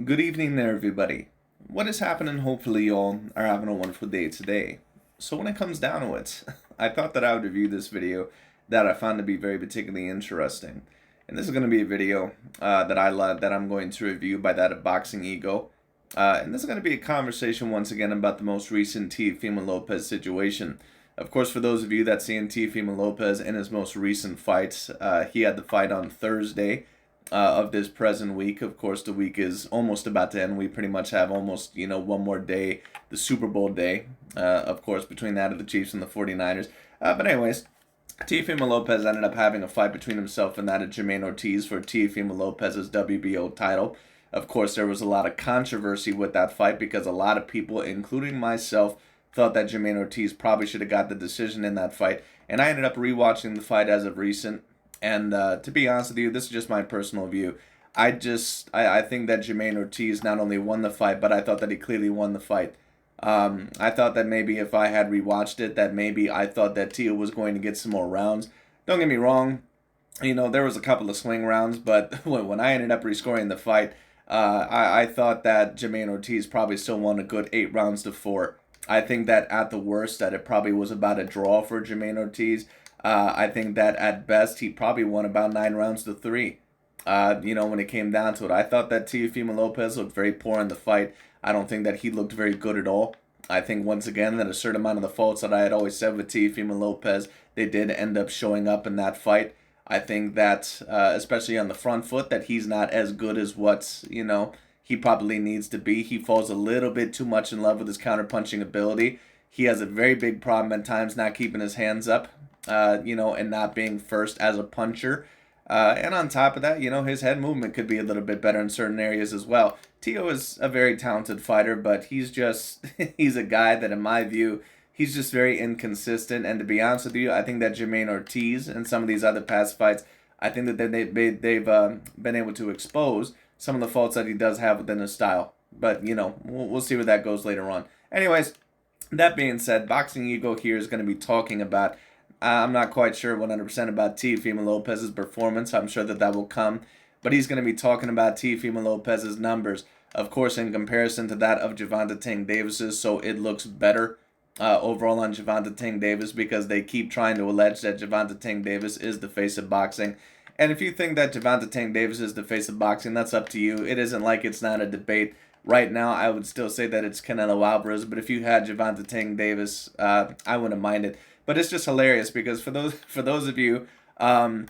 Good evening there, everybody. What is happening? Hopefully, y'all are having a wonderful day today. So, when it comes down to it, I thought that I would review this video that I found to be very particularly interesting. And this is going to be a video that I love that I'm going to review by that of Boxing Ego. And this is going to be a conversation once again about the most recent Teofimo Lopez situation. Of course, for those of you that seen Teofimo Lopez in his most recent fights, he had the fight on Thursday of this present week. Of course, the week is almost about to end. We pretty much have almost, one more day, the Super Bowl day, of course, between that of the Chiefs and the 49ers. But anyways, Teofimo Lopez ended up having a fight between himself and that of Jermaine Ortiz for Teofimo Lopez's WBO title. Of course, there was a lot of controversy with that fight because a lot of people, including myself, thought that Jermaine Ortiz probably should have got the decision in that fight. And I ended up rewatching the fight as of recent. And to be honest with you, this is just my personal view. I think that Jermaine Ortiz not only won the fight, but I thought that he clearly won the fight. I thought that maybe if I had rewatched it, that maybe I thought that Teo was going to get some more rounds. Don't get me wrong, there was a couple of swing rounds, but when I ended up rescoring the fight, I thought that Jermaine Ortiz probably still won a good 8 rounds to 4. I think that at the worst, that it probably was about a draw for Jermaine Ortiz. I think that at best he probably won about 9 rounds to 3. When it came down to it, I thought that Teofimo Lopez looked very poor in the fight. I don't think that he looked very good at all. I think once again that a certain amount of the faults that I had always said with Teofimo Lopez, they did end up showing up in that fight. I think that, especially on the front foot, that he's not as good as what, he probably needs to be. He falls a little bit too much in love with his counterpunching ability. He has a very big problem at times not keeping his hands up, and not being first as a puncher. And on top of that, his head movement could be a little bit better in certain areas as well. Teo is a very talented fighter, but he's just, he's a guy that, in my view, he's just very inconsistent. And to be honest with you, I think that Jermaine Ortiz and some of these other past fights, I think that they've been able to expose some of the faults that he does have within his style. But, we'll see where that goes later on. Anyways, that being said, Boxing Ego here is going to be talking about, I'm not quite sure 100% about Teofimo Lopez's performance. I'm sure that will come. But he's going to be talking about Teofimo Lopez's numbers, of course, in comparison to that of Gervonta Tank Davis's. So it looks better overall on Gervonta Tank Davis because they keep trying to allege that Gervonta Tank Davis is the face of boxing. And if you think that Gervonta Tank Davis is the face of boxing, that's up to you. It isn't like it's not a debate. Right now, I would still say that it's Canelo Alvarez. But if you had Gervonta Tank Davis, I wouldn't mind it. But it's just hilarious because for those of you that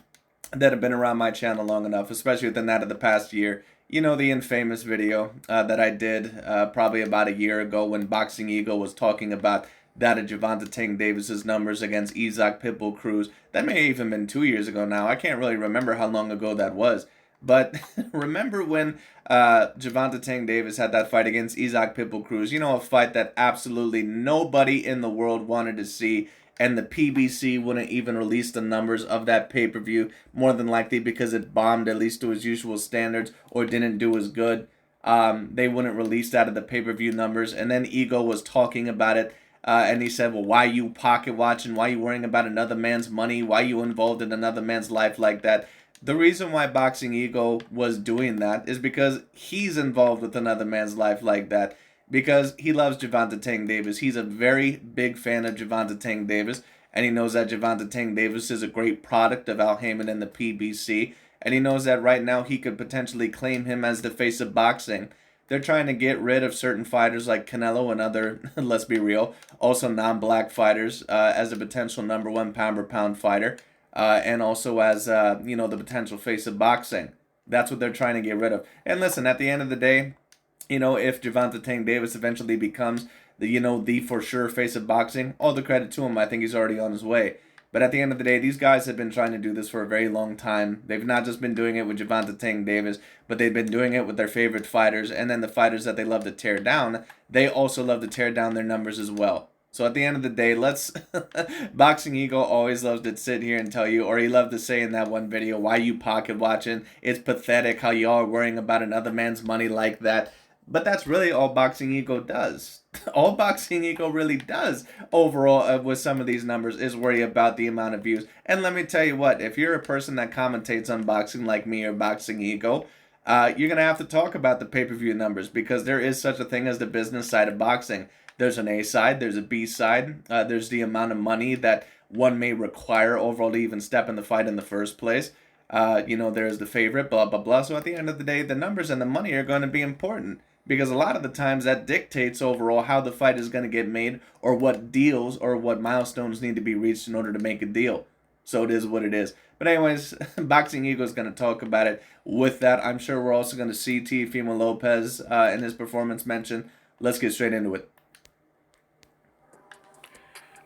have been around my channel long enough, especially within that of the past year, the infamous video that I did probably about a year ago when Boxing Ego was talking about that of Gervonta Tank Davis's numbers against Isaac Pitbull Cruz. That may have even been 2 years ago now. I can't really remember how long ago that was. But remember when Gervonta Tank Davis had that fight against Isaac Pitbull Cruz? A fight that absolutely nobody in the world wanted to see. And the PBC wouldn't even release the numbers of that pay-per-view, more than likely because it bombed at least to its usual standards or didn't do as good. They wouldn't release that of the pay-per-view numbers. And then Ego was talking about it, and he said, well, why you pocket watching? Why you worrying about another man's money? Why you involved in another man's life like that? The reason why Boxing Ego was doing that is because he's involved with another man's life like that. Because he loves Gervonta Tank Davis. He's a very big fan of Gervonta Tank Davis. And he knows that Gervonta Tank Davis is a great product of Al Heyman and the PBC. And he knows that right now he could potentially claim him as the face of boxing. They're trying to get rid of certain fighters like Canelo and other, let's be real, also non-black fighters as a potential #1 pound-for-pound fighter. And also as, the potential face of boxing. That's what they're trying to get rid of. And listen, at the end of the day, if Gervonta Tank Davis eventually becomes the for sure face of boxing, all the credit to him. I think he's already on his way. But at the end of the day, these guys have been trying to do this for a very long time. They've not just been doing it with Gervonta Tank Davis, but they've been doing it with their favorite fighters. And then the fighters that they love to tear down, they also love to tear down their numbers as well. So at the end of the day, Boxing Ego always loves to sit here and tell you, or he loved to say in that one video, why you pocket watching? It's pathetic how y'all are worrying about another man's money like that. But that's really all Boxing Ego does. All Boxing Ego really does overall with some of these numbers is worry about the amount of views. And let me tell you what, if you're a person that commentates on boxing like me or Boxing Ego, you're going to have to talk about the pay-per-view numbers because there is such a thing as the business side of boxing. There's an A side, there's a B side, there's the amount of money that one may require overall to even step in the fight in the first place. There's the favorite, blah, blah, blah. So at the end of the day, the numbers and the money are going to be important because a lot of the times that dictates overall how the fight is going to get made or what deals or what milestones need to be reached in order to make a deal. So it is what it is. But anyways, Boxing Ego is going to talk about it. With that, I'm sure we're also going to see Teofimo Lopez in his performance mention. Let's get straight into it.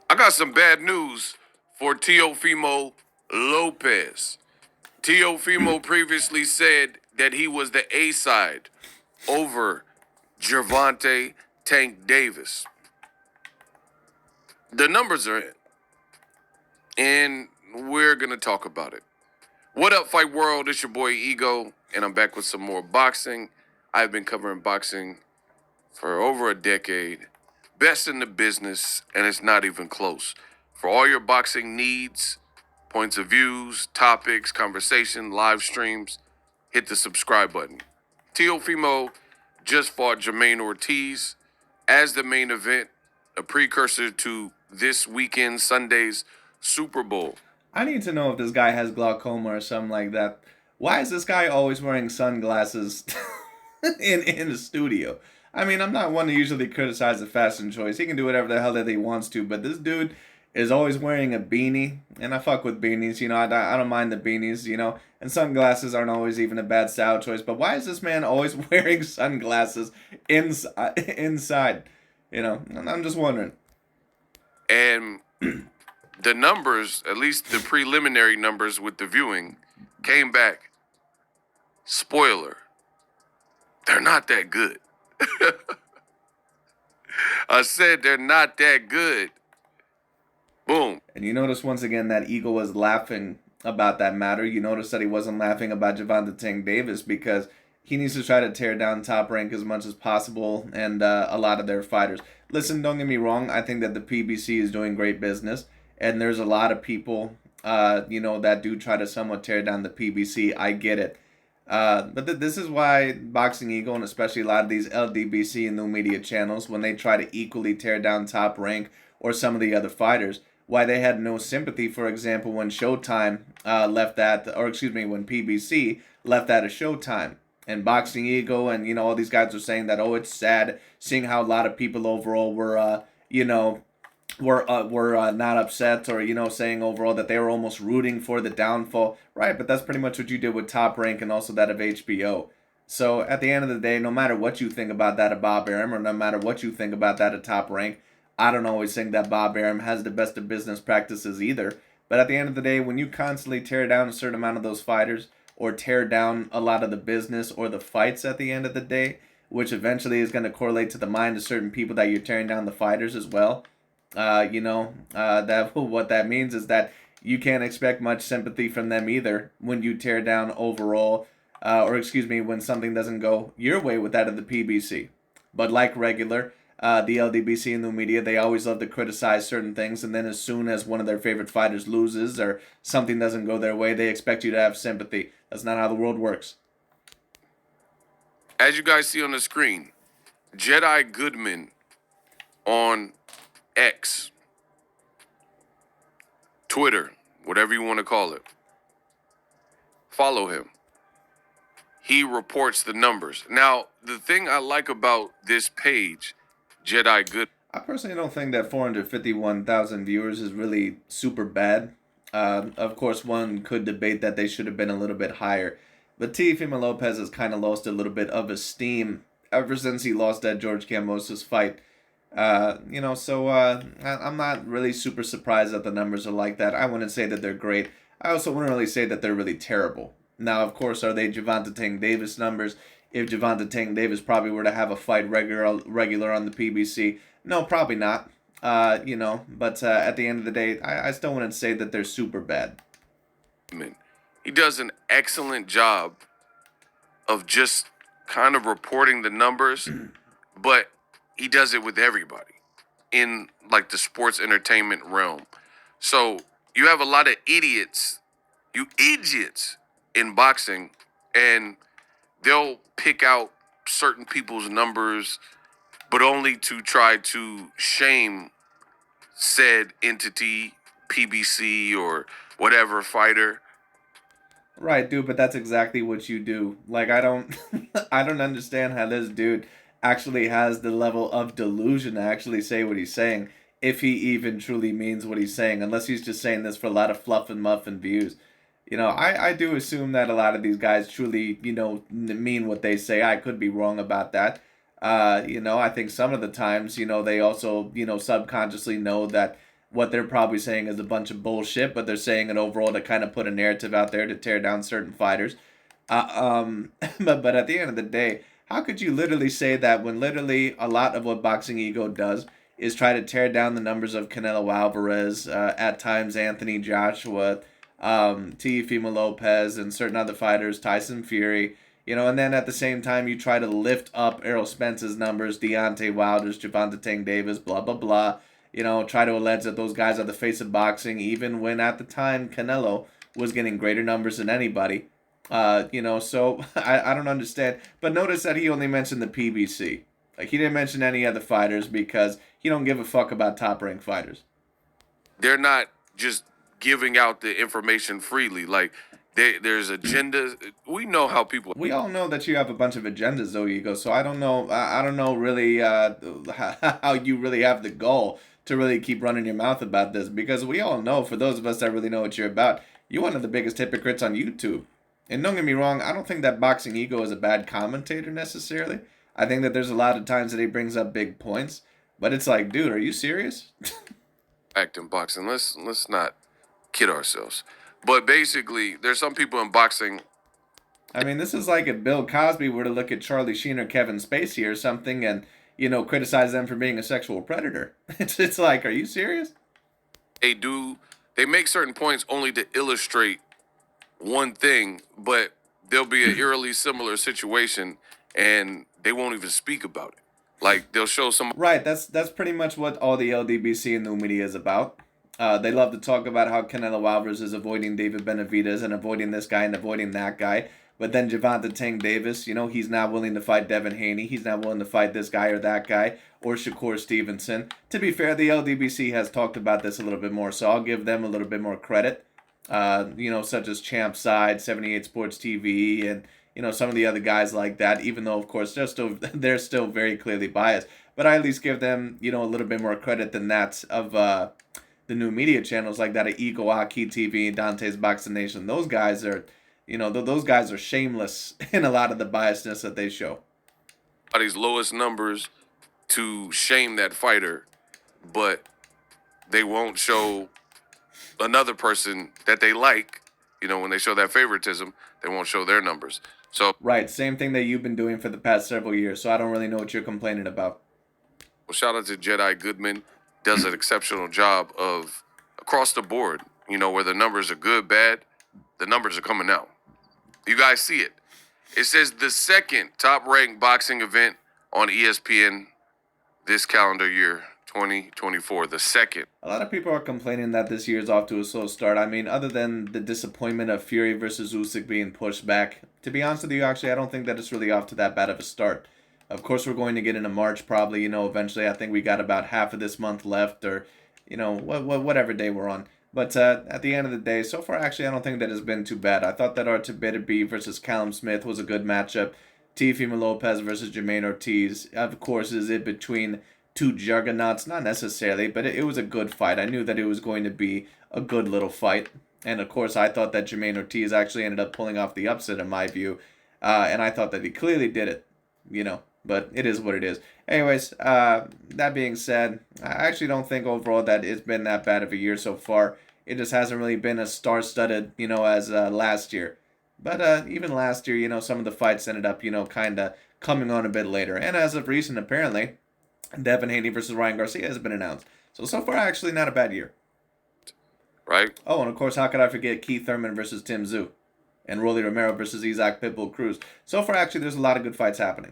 I got some bad news for Teofimo Lopez. Teofimo previously said that he was the A side over Gervonta Tank Davis. The numbers are in, and we're going to talk about it. What up, Fight World? It's your boy Ego, and I'm back with some more boxing. I've been covering boxing for over a decade. Best in the business, and it's not even close. For all your boxing needs, points of views, topics, conversation, live streams, hit the subscribe button. Teofimo just fought Jermaine Ortiz as the main event, a precursor to this weekend, Sunday's Super Bowl. I need to know if this guy has glaucoma or something like that. Why is this guy always wearing sunglasses in the studio? I mean, I'm not one to usually criticize the fashion choice. He can do whatever the hell that he wants to, but this dude is always wearing a beanie, and I fuck with beanies, I don't mind the beanies, and sunglasses aren't always even a bad style choice, but why is this man always wearing sunglasses inside? I'm just wondering. And the numbers, at least the preliminary numbers with the viewing, came back. Spoiler, they're not that good. I said they're not that good. Boom. And you notice once again that Eagle was laughing about that matter. You notice that he wasn't laughing about Gervonta Tank Davis because he needs to try to tear down Top Rank as much as possible and a lot of their fighters. Listen, don't get me wrong. I think that the PBC is doing great business. And there's a lot of people, that do try to somewhat tear down the PBC. I get it. But this is why Boxing Eagle and especially a lot of these LDBC and new media channels, when they try to equally tear down Top Rank or some of the other fighters, why they had no sympathy, for example, when Showtime when PBC left that of Showtime. And Boxing Eagle and, all these guys are saying that, oh, it's sad seeing how a lot of people overall were, not upset or, saying overall that they were almost rooting for the downfall. Right, but that's pretty much what you did with Top Rank and also that of HBO. So at the end of the day, no matter what you think about that of Bob Arum or no matter what you think about that of Top Rank, I don't always think that Bob Arum has the best of business practices either. But at the end of the day, when you constantly tear down a certain amount of those fighters or tear down a lot of the business or the fights at the end of the day, which eventually is going to correlate to the mind of certain people that you're tearing down the fighters as well, that what that means is that you can't expect much sympathy from them either when you tear down overall, when something doesn't go your way with that of the PBC. But like regular, the LDBC and the media, they always love to criticize certain things, and then as soon as one of their favorite fighters loses or something doesn't go their way, they expect you to have sympathy. That's not how the world works. As you guys see on the screen, Jedi Goodman on X, Twitter, whatever you want to call it. Follow him. He reports the numbers. Now, the thing I like about this page, Jedi Good. I personally don't think that 451,000 viewers is really super bad. Of course, one could debate that they should have been a little bit higher. But Teofimo Lopez has kind of lost a little bit of his steam ever since he lost that George Kambosos fight. I'm not really super surprised that the numbers are like that. I wouldn't say that they're great. I also wouldn't really say that they're really terrible. Now, of course, are they Gervonta Tank Davis numbers? If Gervonta Tank Davis probably were to have a fight regular on the PBC, no, probably not. But at the end of the day, I still wouldn't say that they're super bad. He does an excellent job of just kind of reporting the numbers, but he does it with everybody in like the sports entertainment realm. So you have a lot of idiots in boxing, and they'll pick out certain people's numbers, but only to try to shame said entity, PBC or whatever fighter. Right, dude, but that's exactly what you do. Like, I don't I don't understand how this dude actually has the level of delusion to actually say what he's saying, if he even truly means what he's saying, unless he's just saying this for a lot of fluff and muff and views. I do assume that a lot of these guys truly, mean what they say. I could be wrong about that. I think some of the times, they also, subconsciously know that what they're probably saying is a bunch of bullshit, but they're saying it overall to kind of put a narrative out there to tear down certain fighters. But at the end of the day, how could you literally say that when literally a lot of what Boxing Ego does is try to tear down the numbers of Canelo Alvarez, at times Anthony Joshua, Teofimo Lopez, and certain other fighters, Tyson Fury, and then at the same time you try to lift up Errol Spence's numbers, Deontay Wilder's, Gervonta Tank Davis, blah blah blah. Try to allege that those guys are the face of boxing, even when at the time Canelo was getting greater numbers than anybody. So I don't understand. But notice that he only mentioned the PBC. Like, he didn't mention any other fighters because he don't give a fuck about top-ranked fighters. They're not just giving out the information freely. Like, there's agendas. We know how people. We all know that you have a bunch of agendas, though, Ego. So I don't know. I don't know really how you really have the goal to really keep running your mouth about this, because we all know, for those of us that really know what you're about, you're one of the biggest hypocrites on YouTube. And don't get me wrong, I don't think that Boxing Ego is a bad commentator necessarily. I think that there's a lot of times that he brings up big points, but it's like, dude, are you serious? Act in boxing. Let's not kid ourselves. But basically, there's some people in boxing. I mean, this is like if Bill Cosby were to look at Charlie Sheen or Kevin Spacey or something and, criticize them for being a sexual predator. It's like, are you serious? They make certain points only to illustrate one thing, but there'll be an eerily similar situation and they won't even speak about it. Like, they'll show some. Right, that's pretty much what all the LDBC and the media is about. They love to talk about how Canelo Alvarez is avoiding David Benavidez and avoiding this guy and avoiding that guy. But then Gervonta Tank Davis, he's not willing to fight Devin Haney. He's not willing to fight this guy or that guy or Shakur Stevenson. To be fair, the LDBC has talked about this a little bit more, so I'll give them a little bit more credit. Such as Champ Side, 78 Sports TV, and some of the other guys like that. Even though, of course, they're still very clearly biased, but I at least give them a little bit more credit than that of the new media channels like that of Eagle, Aki TV, Dante's Boxing Nation. Those guys are, those guys are shameless in a lot of the biasness that they show. These lowest numbers to shame that fighter, but they won't show another person that they like. When they show that favoritism, they won't show their numbers. So right, same thing that you've been doing for the past several years. So I don't really know what you're complaining about. Well, shout out to Jedi Goodman. Does an exceptional job of across the board. Where the numbers are good, bad, the numbers are coming out. You guys see it. It says the second top-ranked boxing event on ESPN this calendar year, 2024. The second. A lot of people are complaining that this year's off to a slow start. I mean, other than the disappointment of Fury versus Usyk being pushed back, to be honest with you, actually, I don't think that it's really off to that bad of a start. Of course, we're going to get into March probably, eventually. I think we got about half of this month left, or, whatever day we're on. But at the end of the day, so far, actually, I don't think that it's been too bad. I thought that Artur versus Callum Smith was a good matchup. Teofimo Lopez versus Jermaine Ortiz, of course, is it between two juggernauts? Not necessarily, but it was a good fight. I knew that it was going to be a good little fight. And, of course, I thought that Jermaine Ortiz actually ended up pulling off the upset, in my view. And I thought that he clearly did it, But it is what it is. Anyways, that being said, I actually don't think overall that it's been that bad of a year so far. It just hasn't really been as star-studded, as last year. But even last year, some of the fights ended up, kind of coming on a bit later. And as of recent, apparently, Devin Haney versus Ryan Garcia has been announced. So far, actually not a bad year. Right? Oh, and of course, how could I forget Keith Thurman versus Tim Tszyu? And Rolly Romero versus Isaac Pitbull Cruz. So far, actually, there's a lot of good fights happening.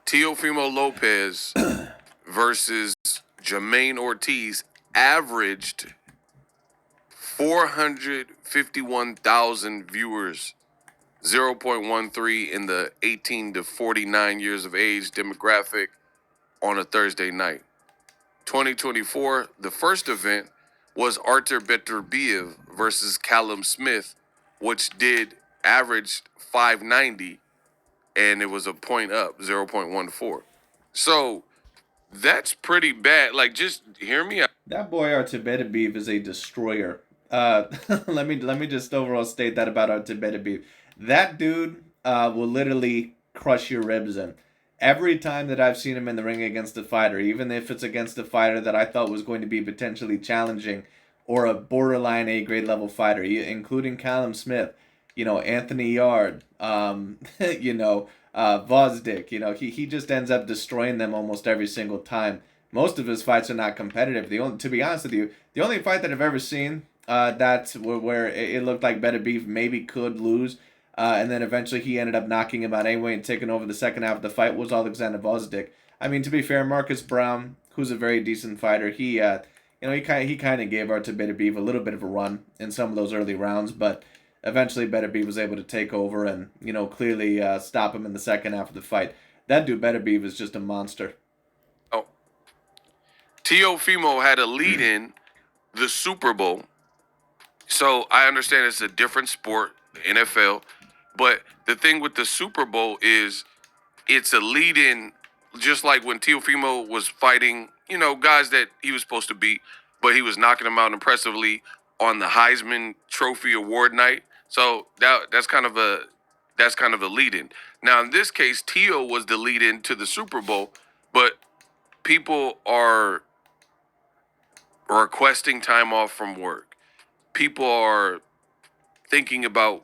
Teofimo Lopez versus Jermaine Ortiz averaged 451,000 viewers 0.13 in the 18 to 49 years of age demographic on a Thursday night. 2024, the first event was Artur Beterbiev versus Callum Smith, which did averaged 590, and it was a point up, 0.14. So that's pretty bad. Like, just hear me out. That boy Artibetibev is a destroyer. Let me just overall state that about Artibetibev. That dude will literally crush your ribs in. Every time that I've seen him in the ring against a fighter, even if it's against a fighter that I thought was going to be potentially challenging or a borderline A grade level fighter, including Callum Smith, Anthony Yard, Vosdick, he just ends up destroying them almost every single time. Most of his fights are not competitive. To be honest with you, the only fight that I've ever seen where it looked like Beterbiev maybe could lose, and then eventually he ended up knocking him out anyway and taking over the second half of the fight was Alexander Vosdick. I mean, to be fair, Marcus Brown, who's a very decent fighter, he kind of gave Beterbiev a little bit of a run in some of those early rounds, but eventually Beterbiev was able to take over and clearly stop him in the second half of the fight. That dude Beterbiev is just a monster. Oh, Teofimo had a lead in the Super Bowl. So I understand it's a different sport, NFL, but the thing with the Super Bowl is it's a lead in, just like when Teofimo was fighting, guys that he was supposed to beat, but he was knocking them out impressively on the Heisman Trophy Award night. So that's kind of a lead in. Now in this case, Teo was the lead in to the Super Bowl, but people are requesting time off from work. People are thinking about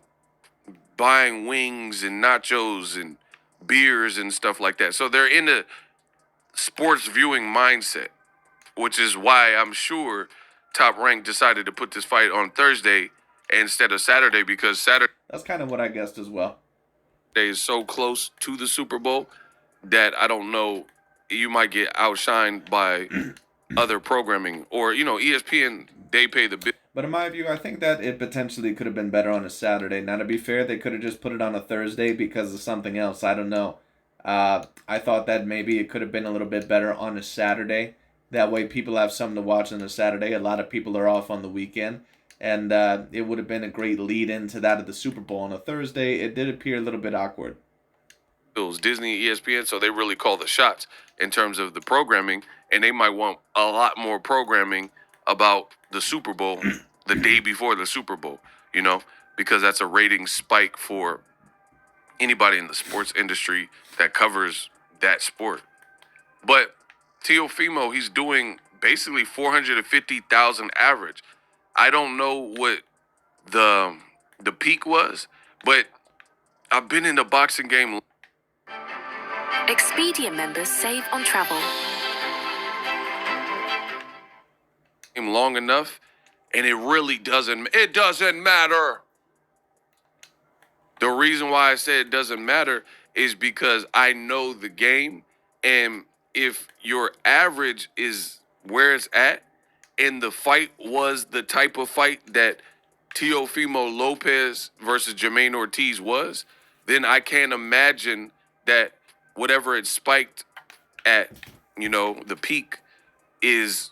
buying wings and nachos and beers and stuff like that. So they're in a sports viewing mindset, which is why I'm sure Top Rank decided to put this fight on Thursday instead of Saturday, because Saturday That's kind of what I guessed as well. is so close to the Super Bowl that I don't know, you might get outshined by other programming, or ESPN, they pay the bill. But in my view, I think that it potentially could have been better on a Saturday. Now, to be fair, they could have just put it on a Thursday because of something else. I don't know. I thought that maybe it could have been a little bit better on a Saturday. That way people have something to watch on a Saturday. A lot of people are off on the weekend. And it would have been a great lead into that of the Super Bowl. On a Thursday, it did appear a little bit awkward. Disney, ESPN, so they really call the shots in terms of the programming, and they might want a lot more programming about the Super Bowl the day before the Super Bowl, because that's a rating spike for anybody in the sports industry that covers that sport. But Teofimo, he's doing basically 450,000 average. I don't know what the peak was, but I've been in the boxing game Expedia members save on travel. long enough, and it doesn't matter. The reason why I say it doesn't matter is because I know the game, and if your average is where it's at, and the fight was the type of fight that Teofimo Lopez versus Jermaine Ortiz was, then I can't imagine that whatever it spiked at, the peak is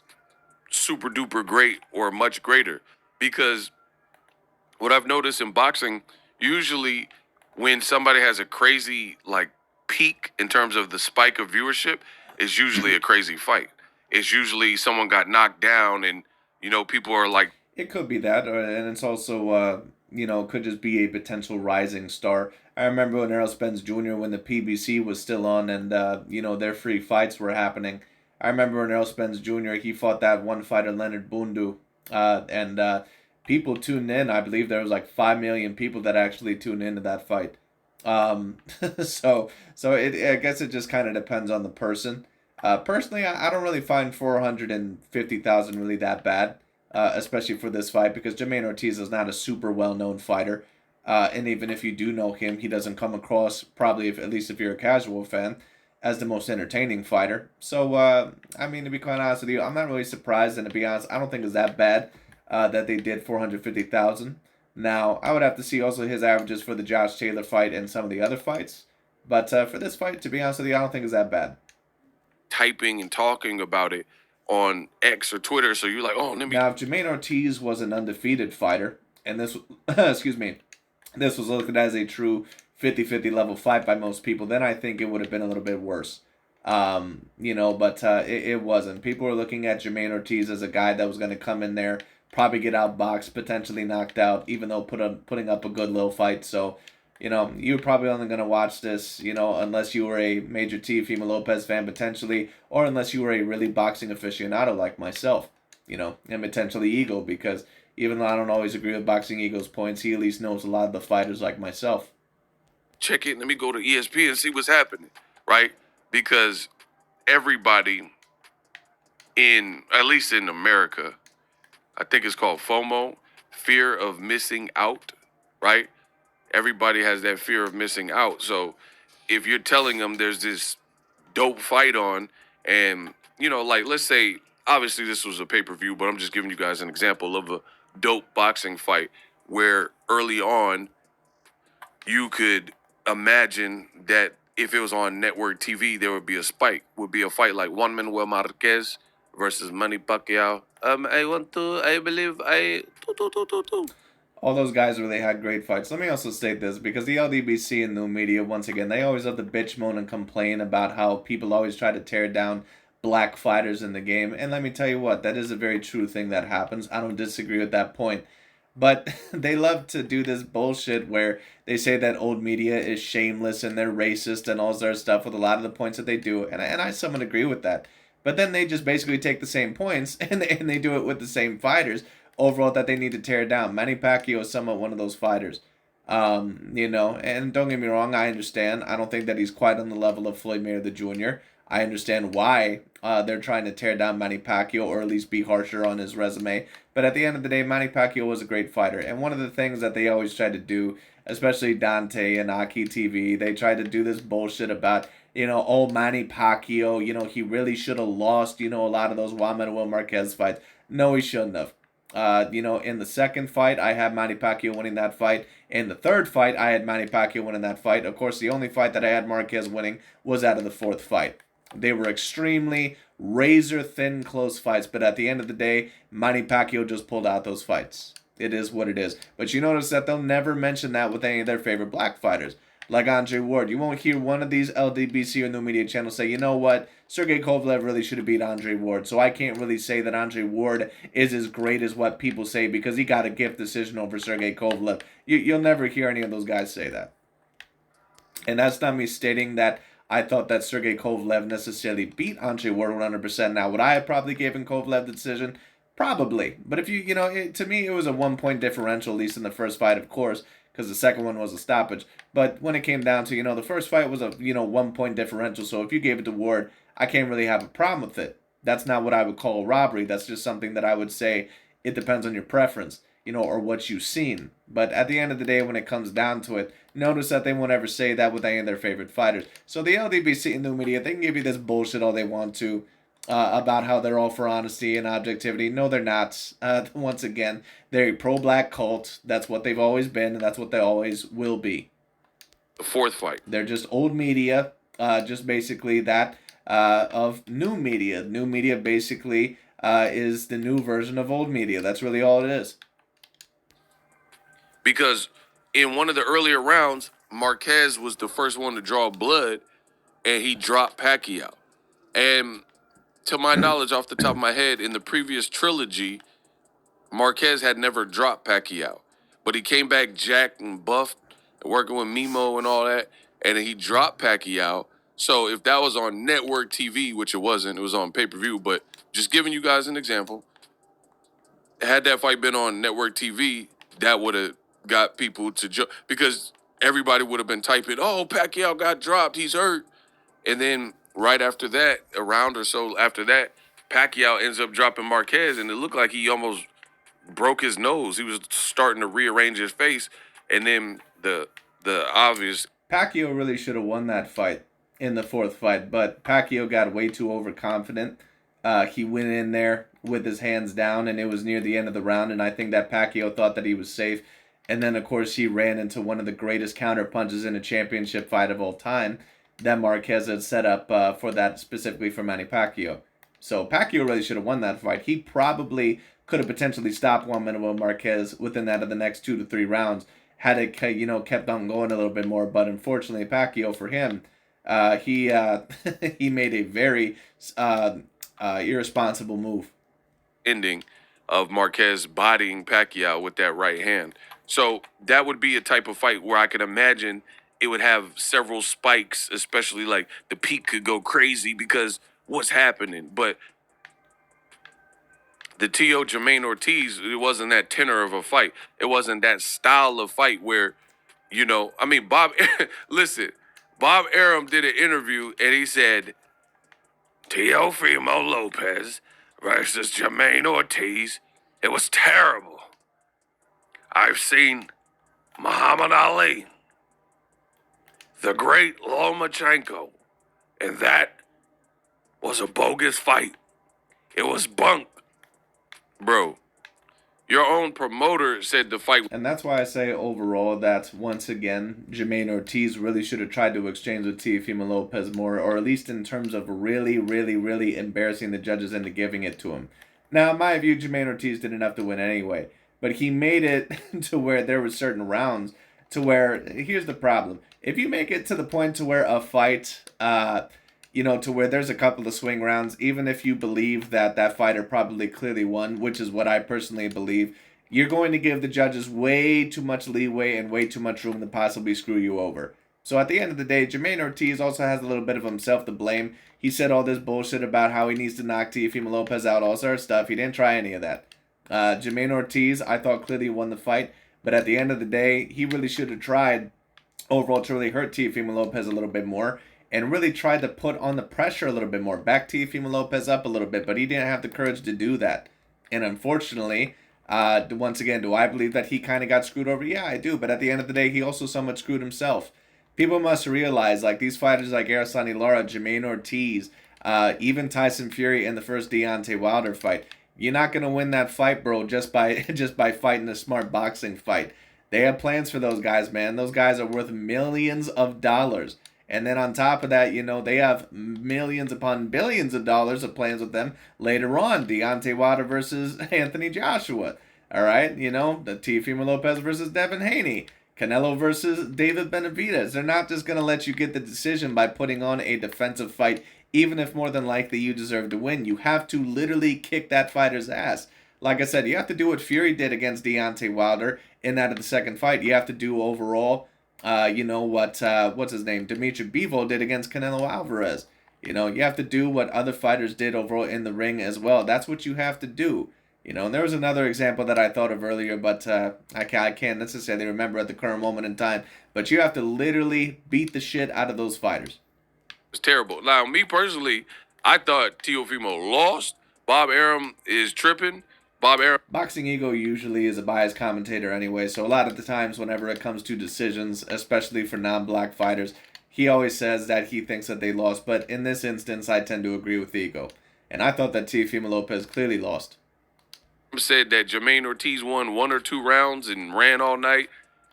super duper great or much greater. Because what I've noticed in boxing, usually when somebody has a crazy peak in terms of the spike of viewership, it's usually a crazy fight. It's usually someone got knocked down and people are like, It could be that, and it's also, could just be a potential rising star. I remember when Errol Spence Jr., when the PBC was still on and, their free fights were happening. I remember when Errol Spence Jr., he fought that one fighter, Leonard Bundu, and people tuned in. I believe there was like 5 million people that actually tuned into that fight. So I guess it just kind of depends on the person. Personally, I don't really find 450,000 really that bad. Especially for this fight, because Jermaine Ortiz is not a super well-known fighter. And even if you do know him, he doesn't come across, probably, at least if you're a casual fan, as the most entertaining fighter. So, to be quite honest with you, I'm not really surprised, and to be honest, I don't think it's that bad that they did 450,000. Now, I would have to see also his averages for the Josh Taylor fight and some of the other fights. But for this fight, to be honest with you, I don't think it's that bad. Typing and talking about it on X or Twitter, so you're like, oh, let me. Now, if Jermaine Ortiz was an undefeated fighter, and this, excuse me, this was looked at as a true 50-50 level fight by most people, then I think it would have been a little bit worse. But it wasn't. People were looking at Jermaine Ortiz as a guy that was going to come in there, probably get outboxed, potentially knocked out, even though putting up a good little fight. So, you're probably only going to watch this, unless you were a major Teofimo Lopez fan potentially, or unless you were a really boxing aficionado like myself, and potentially Eagle, because even though I don't always agree with Boxing Eagle's points, he at least knows a lot of the fighters like myself. Check it. Let me go to ESPN and see what's happening, right? Because everybody at least in America, I think it's called FOMO, fear of missing out, right? Everybody has that fear of missing out. So if you're telling them there's this dope fight on, and, like, let's say, obviously this was a pay-per-view, but I'm just giving you guys an example of a dope boxing fight where early on you could imagine that if it was on network TV, there would be a spike. Would be a fight like Juan Manuel Marquez versus Manny Pacquiao. I believe. All those guys really had great fights. Let me also state this, because the LDBC and new media, once again, they always have to bitch, moan, and complain about how people always try to tear down black fighters in the game. And let me tell you what, that is a very true thing that happens. I don't disagree with that point. But they love to do this bullshit where they say that old media is shameless and they're racist and all this stuff with a lot of the points that they do. And I somewhat agree with that. But then they just basically take the same points and they do it with the same fighters overall that they need to tear down. Manny Pacquiao is somewhat one of those fighters. And don't get me wrong, I understand. I don't think that he's quite on the level of Floyd Mayweather Jr. I understand why they're trying to tear down Manny Pacquiao, or at least be harsher on his resume. But at the end of the day, Manny Pacquiao was a great fighter. And one of the things that they always try to do, especially Dante and Aki TV, they try to do this bullshit about, Manny Pacquiao, he really should have lost, a lot of those Juan Manuel Marquez fights. No, he shouldn't have. In the second fight, I had Manny Pacquiao winning that fight. In the third fight, I had Manny Pacquiao winning that fight. Of course, the only fight that I had Marquez winning was out of the fourth fight. They were extremely razor-thin close fights, but at the end of the day, Manny Pacquiao just pulled out those fights. It is what it is. But you notice that they'll never mention that with any of their favorite black fighters. Like Andre Ward. You won't hear one of these LDBC or new media channels say, you know what, Sergey Kovalev really should have beat Andre Ward. So I can't really say that Andre Ward is as great as what people say because he got a gift decision over Sergey Kovalev. You'll never hear any of those guys say that. And that's not me stating that I thought that Sergey Kovalev necessarily beat Andre Ward 100%. Now, would I have probably given Kovalev the decision? Probably. But if to me, it was a 1-point differential, at least in the first fight, of course, because the second one was a stoppage. But when it came down to, the first fight was a, 1-point differential. So if you gave it to Ward, I can't really have a problem with it. That's not what I would call a robbery. That's just something that I would say it depends on your preference, or what you've seen. But at the end of the day, when it comes down to it, notice that they won't ever say that with any of their favorite fighters. So the LDBC and new media, they can give you this bullshit all they want to about how they're all for honesty and objectivity. No, they're not. Once again, they're a pro-black cult. That's what they've always been, and that's what they always will be. The fourth fight. They're just old media, just basically that of new media. New media basically is the new version of old media. That's really all it is. Because in one of the earlier rounds, Marquez was the first one to draw blood, and he dropped Pacquiao. And to my knowledge, off the top of my head, in the previous trilogy, Marquez had never dropped Pacquiao. But he came back jacked and buffed, working with Mimo and all that, and then he dropped Pacquiao. So if that was on network TV, which it wasn't, it was on pay-per-view, but just giving you guys an example, had that fight been on network TV, that would have got people to because everybody would have been typing, oh, Pacquiao got dropped, he's hurt. And then right after that, a round or so after that, Pacquiao ends up dropping Marquez, and it looked like he almost broke his nose. He was starting to rearrange his face, and then the obvious. Pacquiao really should have won that fight in the fourth fight, but Pacquiao got way too overconfident. He went in there with his hands down, and it was near the end of the round, and I think that Pacquiao thought that he was safe. And then, of course, he ran into one of the greatest counter punches in a championship fight of all time that Marquez had set up for that, specifically for Manny Pacquiao. So Pacquiao really should have won that fight. He probably could have potentially stopped Juan Manuel Marquez within that of the next 2 to 3 rounds had it, kept on going a little bit more. But unfortunately, Pacquiao, for him, he he made a very irresponsible move. Ending of Marquez bodying Pacquiao with that right hand. So that would be a type of fight where I could imagine it would have several spikes, especially like the peak could go crazy because what's happening. But the T.O. Jermaine Ortiz, it wasn't that tenor of a fight. It wasn't that style of fight where, I mean, listen, Bob Arum did an interview and he said, Teofimo Lopez versus Jermaine Ortiz, it was terrible. I've seen Muhammad Ali, the great Lomachenko, and that was a bogus fight. It was bunk. Bro, your own promoter said the fight. And that's why I say overall that, once again, Jermaine Ortiz really should have tried to exchange with Teofimo Lopez more, or at least in terms of really, really, really embarrassing the judges into giving it to him. Now, in my view, Jermaine Ortiz didn't have to win anyway, but he made it to where there were certain rounds to where, here's the problem. If you make it to the point to where a fight, to where there's a couple of swing rounds, even if you believe that that fighter probably clearly won, which is what I personally believe, you're going to give the judges way too much leeway and way too much room to possibly screw you over. So at the end of the day, Jermaine Ortiz also has a little bit of himself to blame. He said all this bullshit about how he needs to knock Teofimo Lopez out, all sort of stuff. He didn't try any of that. Jermaine Ortiz, I thought, clearly won the fight, but at the end of the day, he really should have tried overall to really hurt Teofimo Lopez a little bit more, and really tried to put on the pressure a little bit more, back Teofimo Lopez up a little bit, but he didn't have the courage to do that. And unfortunately, once again, do I believe that he kind of got screwed over? Yeah, I do, but at the end of the day, he also somewhat screwed himself. People must realize, like, these fighters like Erislandy Lara, Jermaine Ortiz, even Tyson Fury in the first Deontay Wilder fight, you're not going to win that fight, bro, just by fighting a smart boxing fight. They have plans for those guys, man. Those guys are worth millions of dollars. And then on top of that, they have millions upon billions of dollars of plans with them later on. Deontay Wilder versus Anthony Joshua. All right, the Teofimo Lopez versus Devin Haney. Canelo versus David Benavidez. They're not just going to let you get the decision by putting on a defensive fight, even if more than likely you deserve to win. You have to literally kick that fighter's ass. Like I said, you have to do what Fury did against Deontay Wilder in that of the second fight. You have to do overall what's his name? Dimitri Bivol did against Canelo Alvarez. You have to do what other fighters did overall in the ring as well. That's what you have to do. And there was another example that I thought of earlier, but I can't necessarily remember at the current moment in time. But you have to literally beat the shit out of those fighters. It's terrible. Now, me personally, I thought Teofimo lost. Bob Arum is tripping. Bob Arum. Boxing Ego usually is a biased commentator anyway, so a lot of the times whenever it comes to decisions, especially for non-black fighters, he always says that he thinks that they lost. But in this instance, I tend to agree with Ego. And I thought that Teofimo Lopez clearly lost. Said that Jermaine Ortiz won 1 or 2 rounds and ran all night.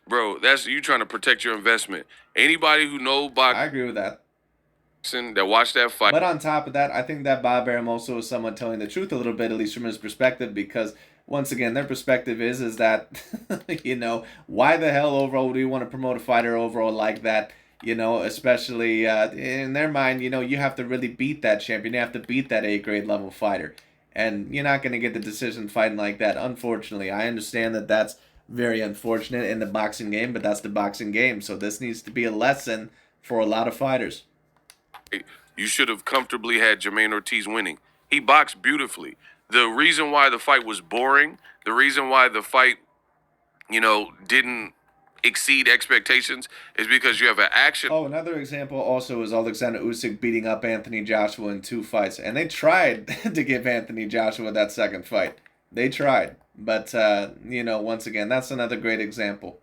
Bro, that's you trying to protect your investment. Anybody who knows boxing, I agree with that. That watched that fight. But on top of that, I think that Bob Arum also is somewhat telling the truth a little bit, at least from his perspective, because once again, their perspective is that, why the hell overall would we want to promote a fighter overall like that? Especially in their mind, you have to really beat that champion. You have to beat that A-grade level fighter. And you're not going to get the decision fighting like that, unfortunately. I understand that that's very unfortunate in the boxing game, but that's the boxing game. So this needs to be a lesson for a lot of fighters. You should have comfortably had Jermaine Ortiz winning. He boxed beautifully. The reason why the fight was boring, the reason why the fight, didn't exceed expectations is because you have an action. Oh, another example also is Alexander Usyk beating up Anthony Joshua in 2 fights. And they tried to give Anthony Joshua that second fight. They tried. But, once again, that's another great example.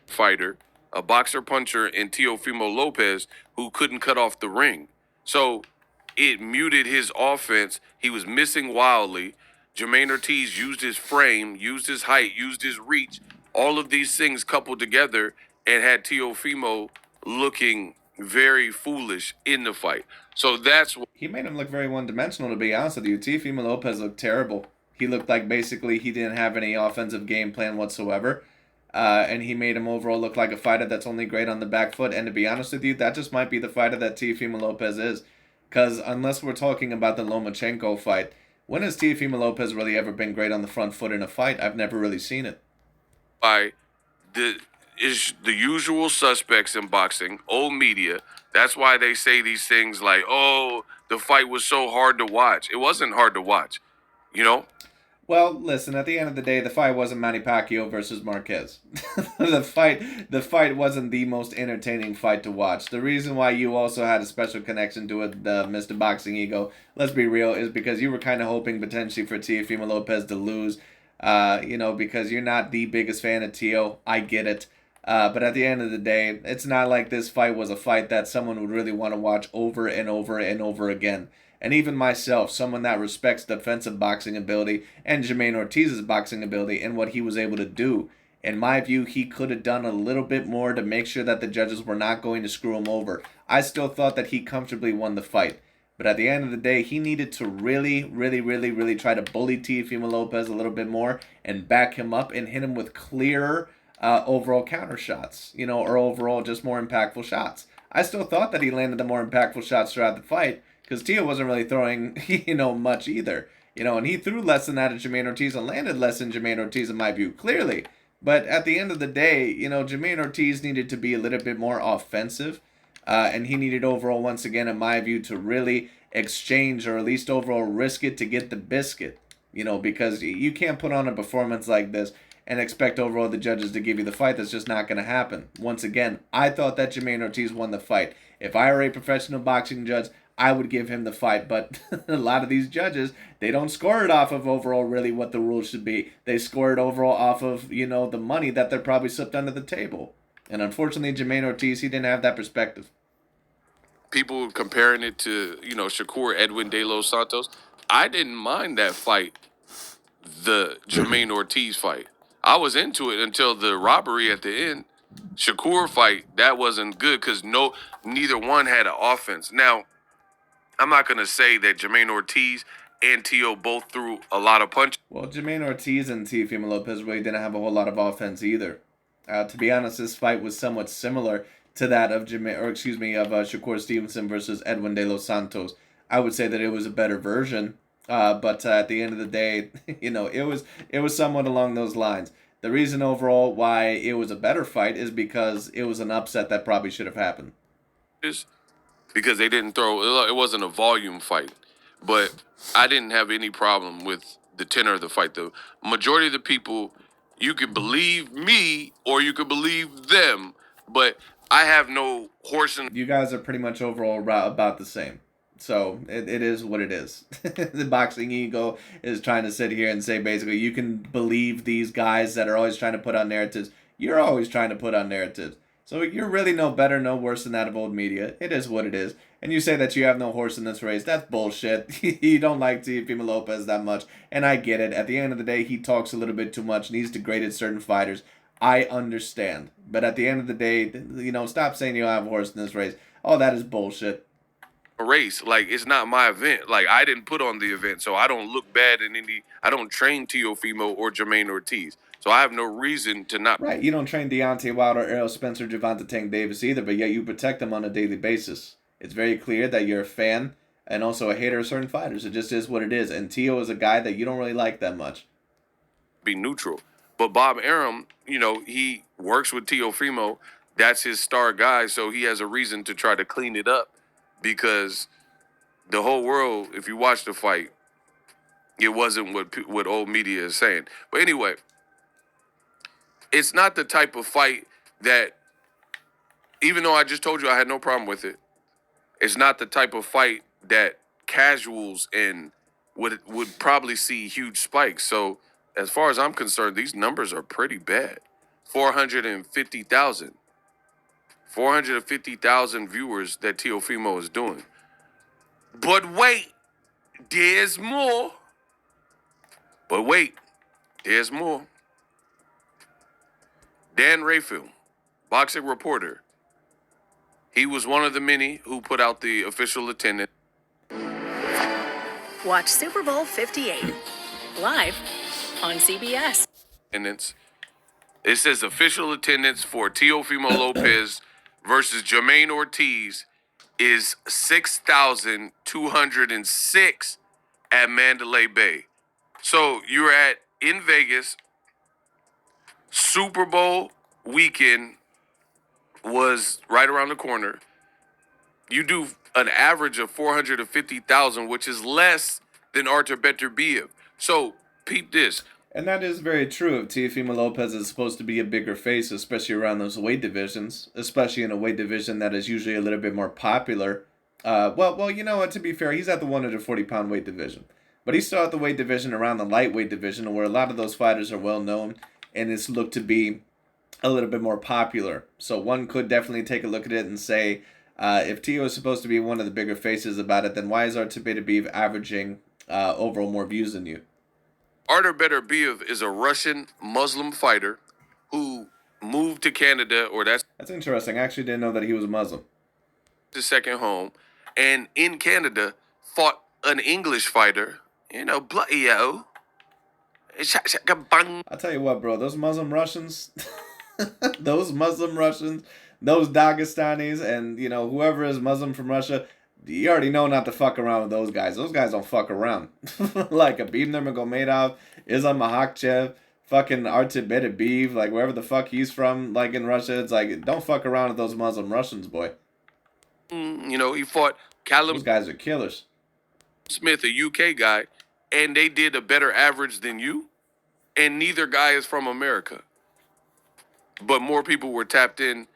Fighter, a boxer puncher in Teofimo Lopez who couldn't cut off the ring. So it muted his offense. He was missing wildly. Jermaine Ortiz used his frame, used his height, used his reach All of these things coupled together and had Teofimo looking very foolish in the fight. So that's what He made him look very one-dimensional, to be honest with you. Teofimo Lopez looked terrible. He looked like basically he didn't have any offensive game plan whatsoever. And he made him overall look like a fighter that's only great on the back foot. And to be honest with you, that just might be the fighter that Teofimo Lopez is. Because unless we're talking about the Lomachenko fight, when has Teofimo Lopez really ever been great on the front foot in a fight? I've never really seen it. why the is the usual suspects in boxing, old media. That's why they say these things like, "Oh, the fight was so hard to watch." It wasn't hard to watch, you know. Well, listen, at the end of the day, the fight wasn't Manny Pacquiao versus Marquez. the fight wasn't the most entertaining fight to watch. The reason why you also had a special connection to it, Mr. Boxing Ego, let's be real, is because you were kind of hoping potentially for Teofimo Lopez to lose. Because you're not the biggest fan of Teo. I get it. But at the end of the day, it's not like this fight was a fight that someone would really want to watch over and over and over again. And even myself, someone that respects defensive boxing ability and Jermaine Ortiz's boxing ability and what he was able to do, in my view, he could have done a little bit more to make sure that the judges were not going to screw him over. I still thought that he comfortably won the fight. But at the end of the day, he needed to really, really, really, really try to bully Teofimo Lopez a little bit more and back him up and hit him with clearer overall counter shots, or overall just more impactful shots. I still thought that he landed the more impactful shots throughout the fight because Teo wasn't really throwing, much either. And he threw less than that at Jermaine Ortiz and landed less than Jermaine Ortiz in my view, clearly. But at the end of the day, Jermaine Ortiz needed to be a little bit more offensive. And he needed overall, once again, in my view, to really exchange or at least overall risk it to get the biscuit. Because you can't put on a performance like this and expect overall the judges to give you the fight. That's just not going to happen. Once again, I thought that Jermaine Ortiz won the fight. If I were a professional boxing judge, I would give him the fight. But a lot of these judges, they don't score it off of overall really what the rules should be. They score it overall off of, the money that they're probably slipped under the table. And unfortunately, Jermaine Ortiz, he didn't have that perspective. People comparing it to, Shakur Edwin De Los Santos. I didn't mind that fight, the Jermaine Ortiz fight. I was into it until the robbery at the end. Shakur fight, that wasn't good because neither one had an offense. Now, I'm not gonna say that Jermaine Ortiz and Teo both threw a lot of punches. Well, Jermaine Ortiz and Teofimo Lopez really didn't have a whole lot of offense either. To be honest, this fight was somewhat similar to that of Shakur Stevenson versus Edwin De Los Santos. I would say that it was a better version, but at the end of the day, it was somewhat along those lines. The reason overall why it was a better fight is because it was an upset that probably should have happened. Because they didn't throw. It wasn't a volume fight, but I didn't have any problem with the tenor of the fight. The majority of the people, you could believe me or you could believe them, but I have no horse in. You guys are pretty much overall about the same. So it is what it is. The boxing ego is trying to sit here and say basically you can believe these guys that are always trying to put on narratives. You're always trying to put on narratives. So you're really no better, no worse than that of old media. It is what it is. And you say that you have no horse in this race. That's bullshit. You don't like Teofimo Lopez that much. And I get it. At the end of the day, he talks a little bit too much and he's degraded certain fighters. I understand. But at the end of the day, stop saying you don't have a horse in this race. Oh, that is bullshit. A race. Like, it's not my event. Like, I didn't put on the event, so I don't look bad in any. I don't train Teofimo or Jermaine Ortiz, so I have no reason to not. Right, you don't train Deontay Wilder, Errol Spencer, Gervonta Tank Davis either, but yet you protect them on a daily basis. It's very clear that you're a fan and also a hater of certain fighters. It just is what it is. And Teo is a guy that you don't really like that much. Be neutral. But Bob Arum, he works with Teofimo. That's his star guy, so he has a reason to try to clean it up. Because the whole world, if you watch the fight, it wasn't what old media is saying. But anyway, it's not the type of fight that, even though I just told you I had no problem with it, it's not the type of fight that casuals and would probably see huge spikes. So as far as I'm concerned, these numbers are pretty bad. 450,000. 450,000 viewers that Teofimo is doing. But wait, there's more. But wait, there's more. Dan Rayfield, boxing reporter, he was one of the many who put out the official attendance. Watch Super Bowl 58 live on CBS. It says official attendance for Teofimo Lopez versus Jermaine Ortiz is 6,206 at Mandalay Bay. So you're in Vegas. Super Bowl weekend was right around the corner. You do an average of 450,000, which is less than Artur Beterbiev. So peep this. And that is very true. If Teofimo Lopez is supposed to be a bigger face, especially around those weight divisions, especially in a weight division that is usually a little bit more popular. Well, you know what? To be fair, he's at the 140-pound weight division, but he's still at the weight division around the lightweight division, where a lot of those fighters are well known and it's looked to be a little bit more popular. So one could definitely take a look at it and say, if Teo is supposed to be one of the bigger faces about it, then why is Artur Beterbiev averaging overall more views than you? Artur Beterbiev is a Russian Muslim fighter who moved to Canada, or that's interesting. I actually didn't know that he was Muslim. his second home, and in Canada fought an English fighter. You know, bloody yo. I'll tell you what, bro. Those Muslim Russians, those Dagestanis, and you know whoever is Muslim from Russia. You already know not to fuck around with those guys. Those guys don't fuck around. Like Khabib Nurmagomedov, Islam Makhachev, fucking Artur Beterbiev, like wherever the fuck he's from, like in Russia, it's like, don't fuck around with those Muslim Russians, boy. You know, he fought Callum Those guys are killers. Smith, a UK guy, and they did a better average than you, and neither guy is from America. But more people were tapped in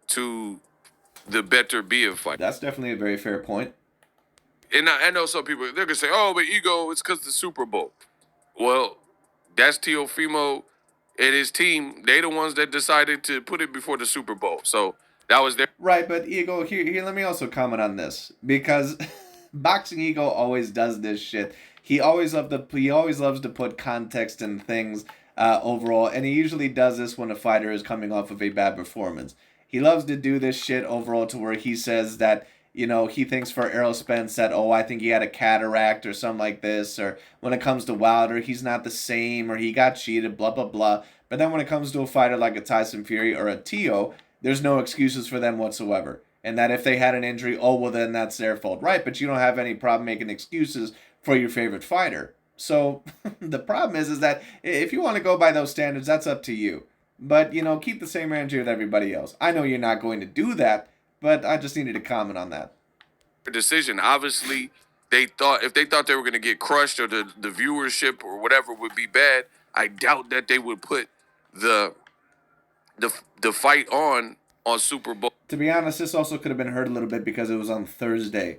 to the Beterbiev fight. That's definitely a very fair point. And I know some people, they're going to say, oh, but ego, it's because the Super Bowl. Well, that's Teofimo and his team. They the ones that decided to put it before the Super Bowl. So that was their... Right, but Ego, here, let me also comment on this. Because Boxing Ego always does this shit. He always loves to put context in things overall. And he usually does this when a fighter is coming off of a bad performance. He loves to do this shit overall to where he says that, you know, he thinks for Errol Spence that, oh, I think he had a cataract or something like this. Or when it comes to Wilder, he's not the same, or he got cheated, blah, blah, blah. But then when it comes to a fighter like a Tyson Fury or a Teo, there's no excuses for them whatsoever. And that if they had an injury, oh, well, then that's their fault. Right, but you don't have any problem making excuses for your favorite fighter. So the problem is that if you want to go by those standards, that's up to you. But, you know, keep the same energy with everybody else. I know you're not going to do that, but I just needed to comment on that. Decision. Obviously, if they thought they were going to get crushed or the viewership or whatever would be bad, I doubt that they would put the fight on Super Bowl. To be honest, this also could have been heard a little bit because it was on Thursday.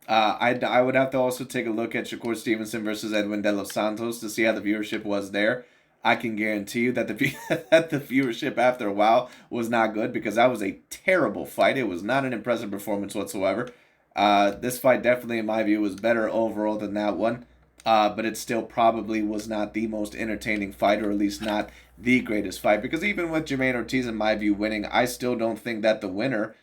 I would have to also take a look at Shakur Stevenson versus Edwin De Los Santos to see how the viewership was there. I can guarantee you that the viewership after a while was not good because that was a terrible fight. It was not an impressive performance whatsoever. This fight definitely, in my view, was better overall than that one. But it still probably was not the most entertaining fight, or at least not the greatest fight. Because even with Jermaine Ortiz, in my view, winning, I still don't think that the winner,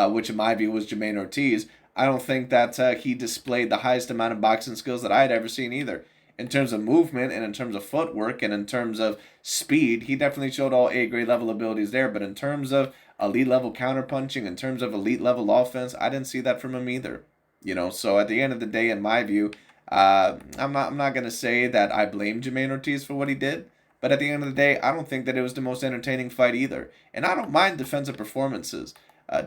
which in my view was Jermaine Ortiz, I don't think that he displayed the highest amount of boxing skills that I had ever seen either. In terms of movement and in terms of footwork and in terms of speed, he definitely showed all A-grade level abilities there. But in terms of elite level counterpunching, in terms of elite level offense, I didn't see that from him either. You know, so at the end of the day, in my view, I'm not gonna say that I blame Jermaine Ortiz for what he did. But at the end of the day, I don't think that it was the most entertaining fight either. And I don't mind defensive performances.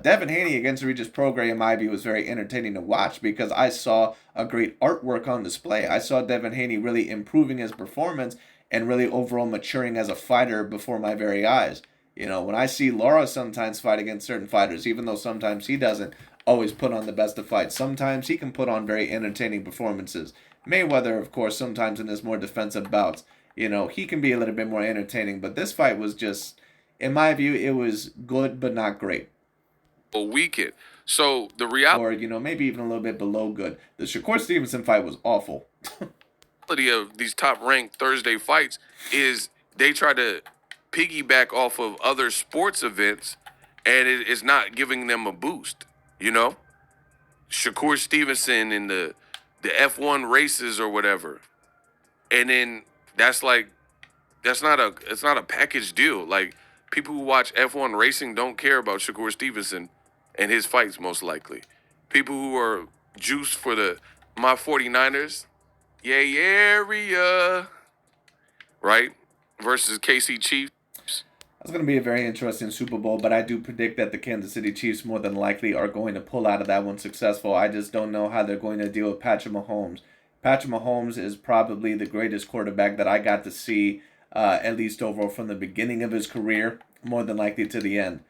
Devin Haney against Regis Prograis, in my view, was very entertaining to watch because I saw a great artwork on display. I saw Devin Haney really improving his performance and really overall maturing as a fighter before my very eyes. You know, when I see Lara sometimes fight against certain fighters, even though sometimes he doesn't always put on the best of fights, sometimes he can put on very entertaining performances. Mayweather, of course, sometimes in his more defensive bouts, you know, he can be a little bit more entertaining. But this fight was just, in my view, it was good but not great. A weekend. So the reality, or, you know, maybe even a little bit below good. The Shakur Stevenson fight was awful. Of these top-ranked Thursday fights is they try to piggyback off of other sports events, and it's not giving them a boost. You know, Shakur Stevenson in the F1 races or whatever, and then that's like it's not a package deal. Like, people who watch F1 racing don't care about Shakur Stevenson and his fights, most likely. People who are juiced for my 49ers, yay area, right? Versus KC Chiefs. It's going to be a very interesting Super Bowl, but I do predict that the Kansas City Chiefs more than likely are going to pull out of that one successful. I just don't know how they're going to deal with Patrick Mahomes. Patrick Mahomes is probably the greatest quarterback that I got to see, at least overall from the beginning of his career, more than likely to the end.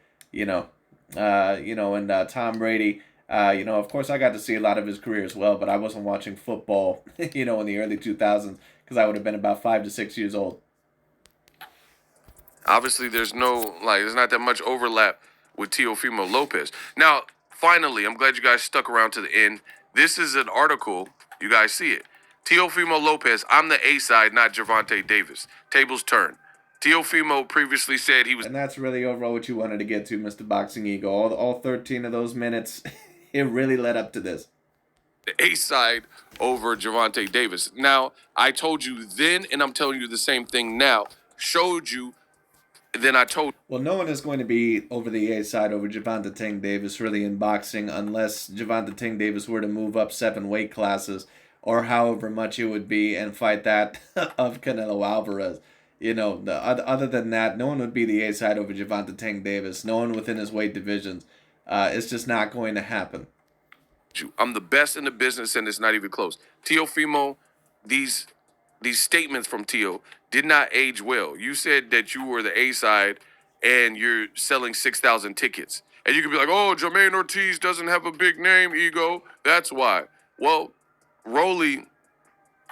And Tom Brady. Of course, I got to see a lot of his career as well, but I wasn't watching football, in the early 2000s because I would have been about 5 to 6 years old. Obviously, there's not that much overlap with Teofimo Lopez. Now, finally, I'm glad you guys stuck around to the end. This is an article. You guys see it. Teofimo Lopez, I'm the A side, not Gervonta Davis. Tables turn. Teofimo previously said he was... And that's really overall what you wanted to get to, Mr. Boxing Ego. All 13 of those minutes, it really led up to this. the A side over Gervonta Davis. Now, I told you then, and I'm telling you the same thing now. Showed you, then I told. Well, no one is going to be over the A side over Gervonta Tank Davis really in boxing unless Gervonta Tank Davis were to move up 7 weight classes or however much it would be and fight that of Canelo Alvarez. Other than that, no one would be the A side over Gervonta Tank Davis. No one within his weight divisions. It's just not going to happen. I'm the best in the business, and it's not even close. Teofimo, these statements from Teo did not age well. You said that you were the A side, and you're selling 6,000 tickets, and you could be like, "Oh, Jermaine Ortiz doesn't have a big name, Ego. That's why." Well, Rolly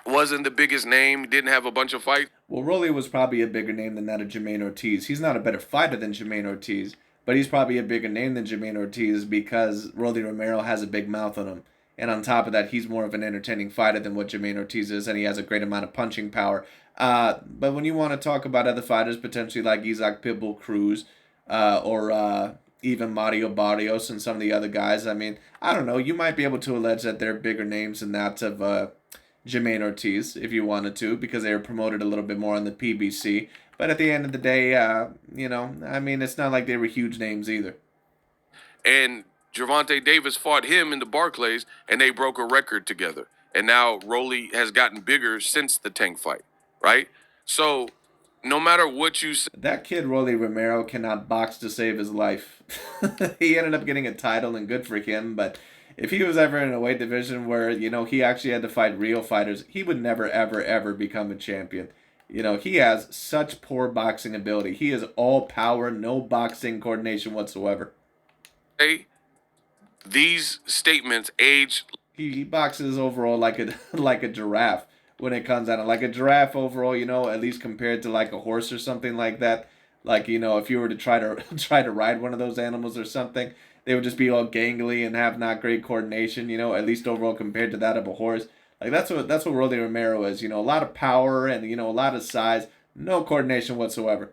wasn't the biggest name. Didn't have a bunch of fights. Well, Rolly was probably a bigger name than that of Jermaine Ortiz. He's not a better fighter than Jermaine Ortiz, but he's probably a bigger name than Jermaine Ortiz because Rolly Romero has a big mouth on him. And on top of that, he's more of an entertaining fighter than what Jermaine Ortiz is, and he has a great amount of punching power. But when you want to talk about other fighters, potentially like Isaac Pitbull Cruz or even Mario Barrios and some of the other guys, I mean, I don't know. You might be able to allege that they're bigger names than that of Jermaine Ortiz if you wanted to because they were promoted a little bit more on the PBC. But at the end of the day, it's not like they were huge names either. And Gervonta Davis fought him in the Barclays, and they broke a record together. And now Rolly has gotten bigger since the Tank fight, right? So no matter what you say, that kid Rolly Romero cannot box to save his life. He ended up getting a title, and good for him. But if he was ever in a weight division where he actually had to fight real fighters, he would never, ever, ever become a champion. He has such poor boxing ability. He is all power, no boxing coordination whatsoever. These statements age. He boxes overall like a giraffe when it comes down to like a giraffe overall. At least compared to like a horse or something like that. Like if you were to try to ride one of those animals or something, they would just be all gangly and have not great coordination. At least overall compared to that of a horse. Like that's what Rolly Romero is. A lot of power and a lot of size, no coordination whatsoever.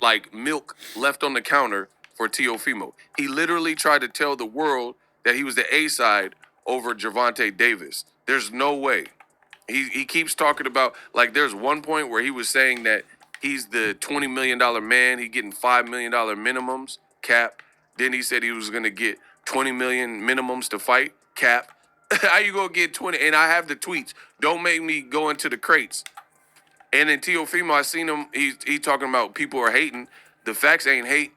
Like milk left on the counter for Teofimo. He literally tried to tell the world that he was the A side over Gervonta Davis. There's no way. He keeps talking about, like, there's one point where he was saying that he's the $20 million man. He's getting $5 million minimums, cap. Then he said he was going to get 20 million minimums to fight, cap. How you going to get 20? And I have the tweets. Don't make me go into the crates. And then Teofimo, I seen him. He talking about people are hating. The facts ain't hate.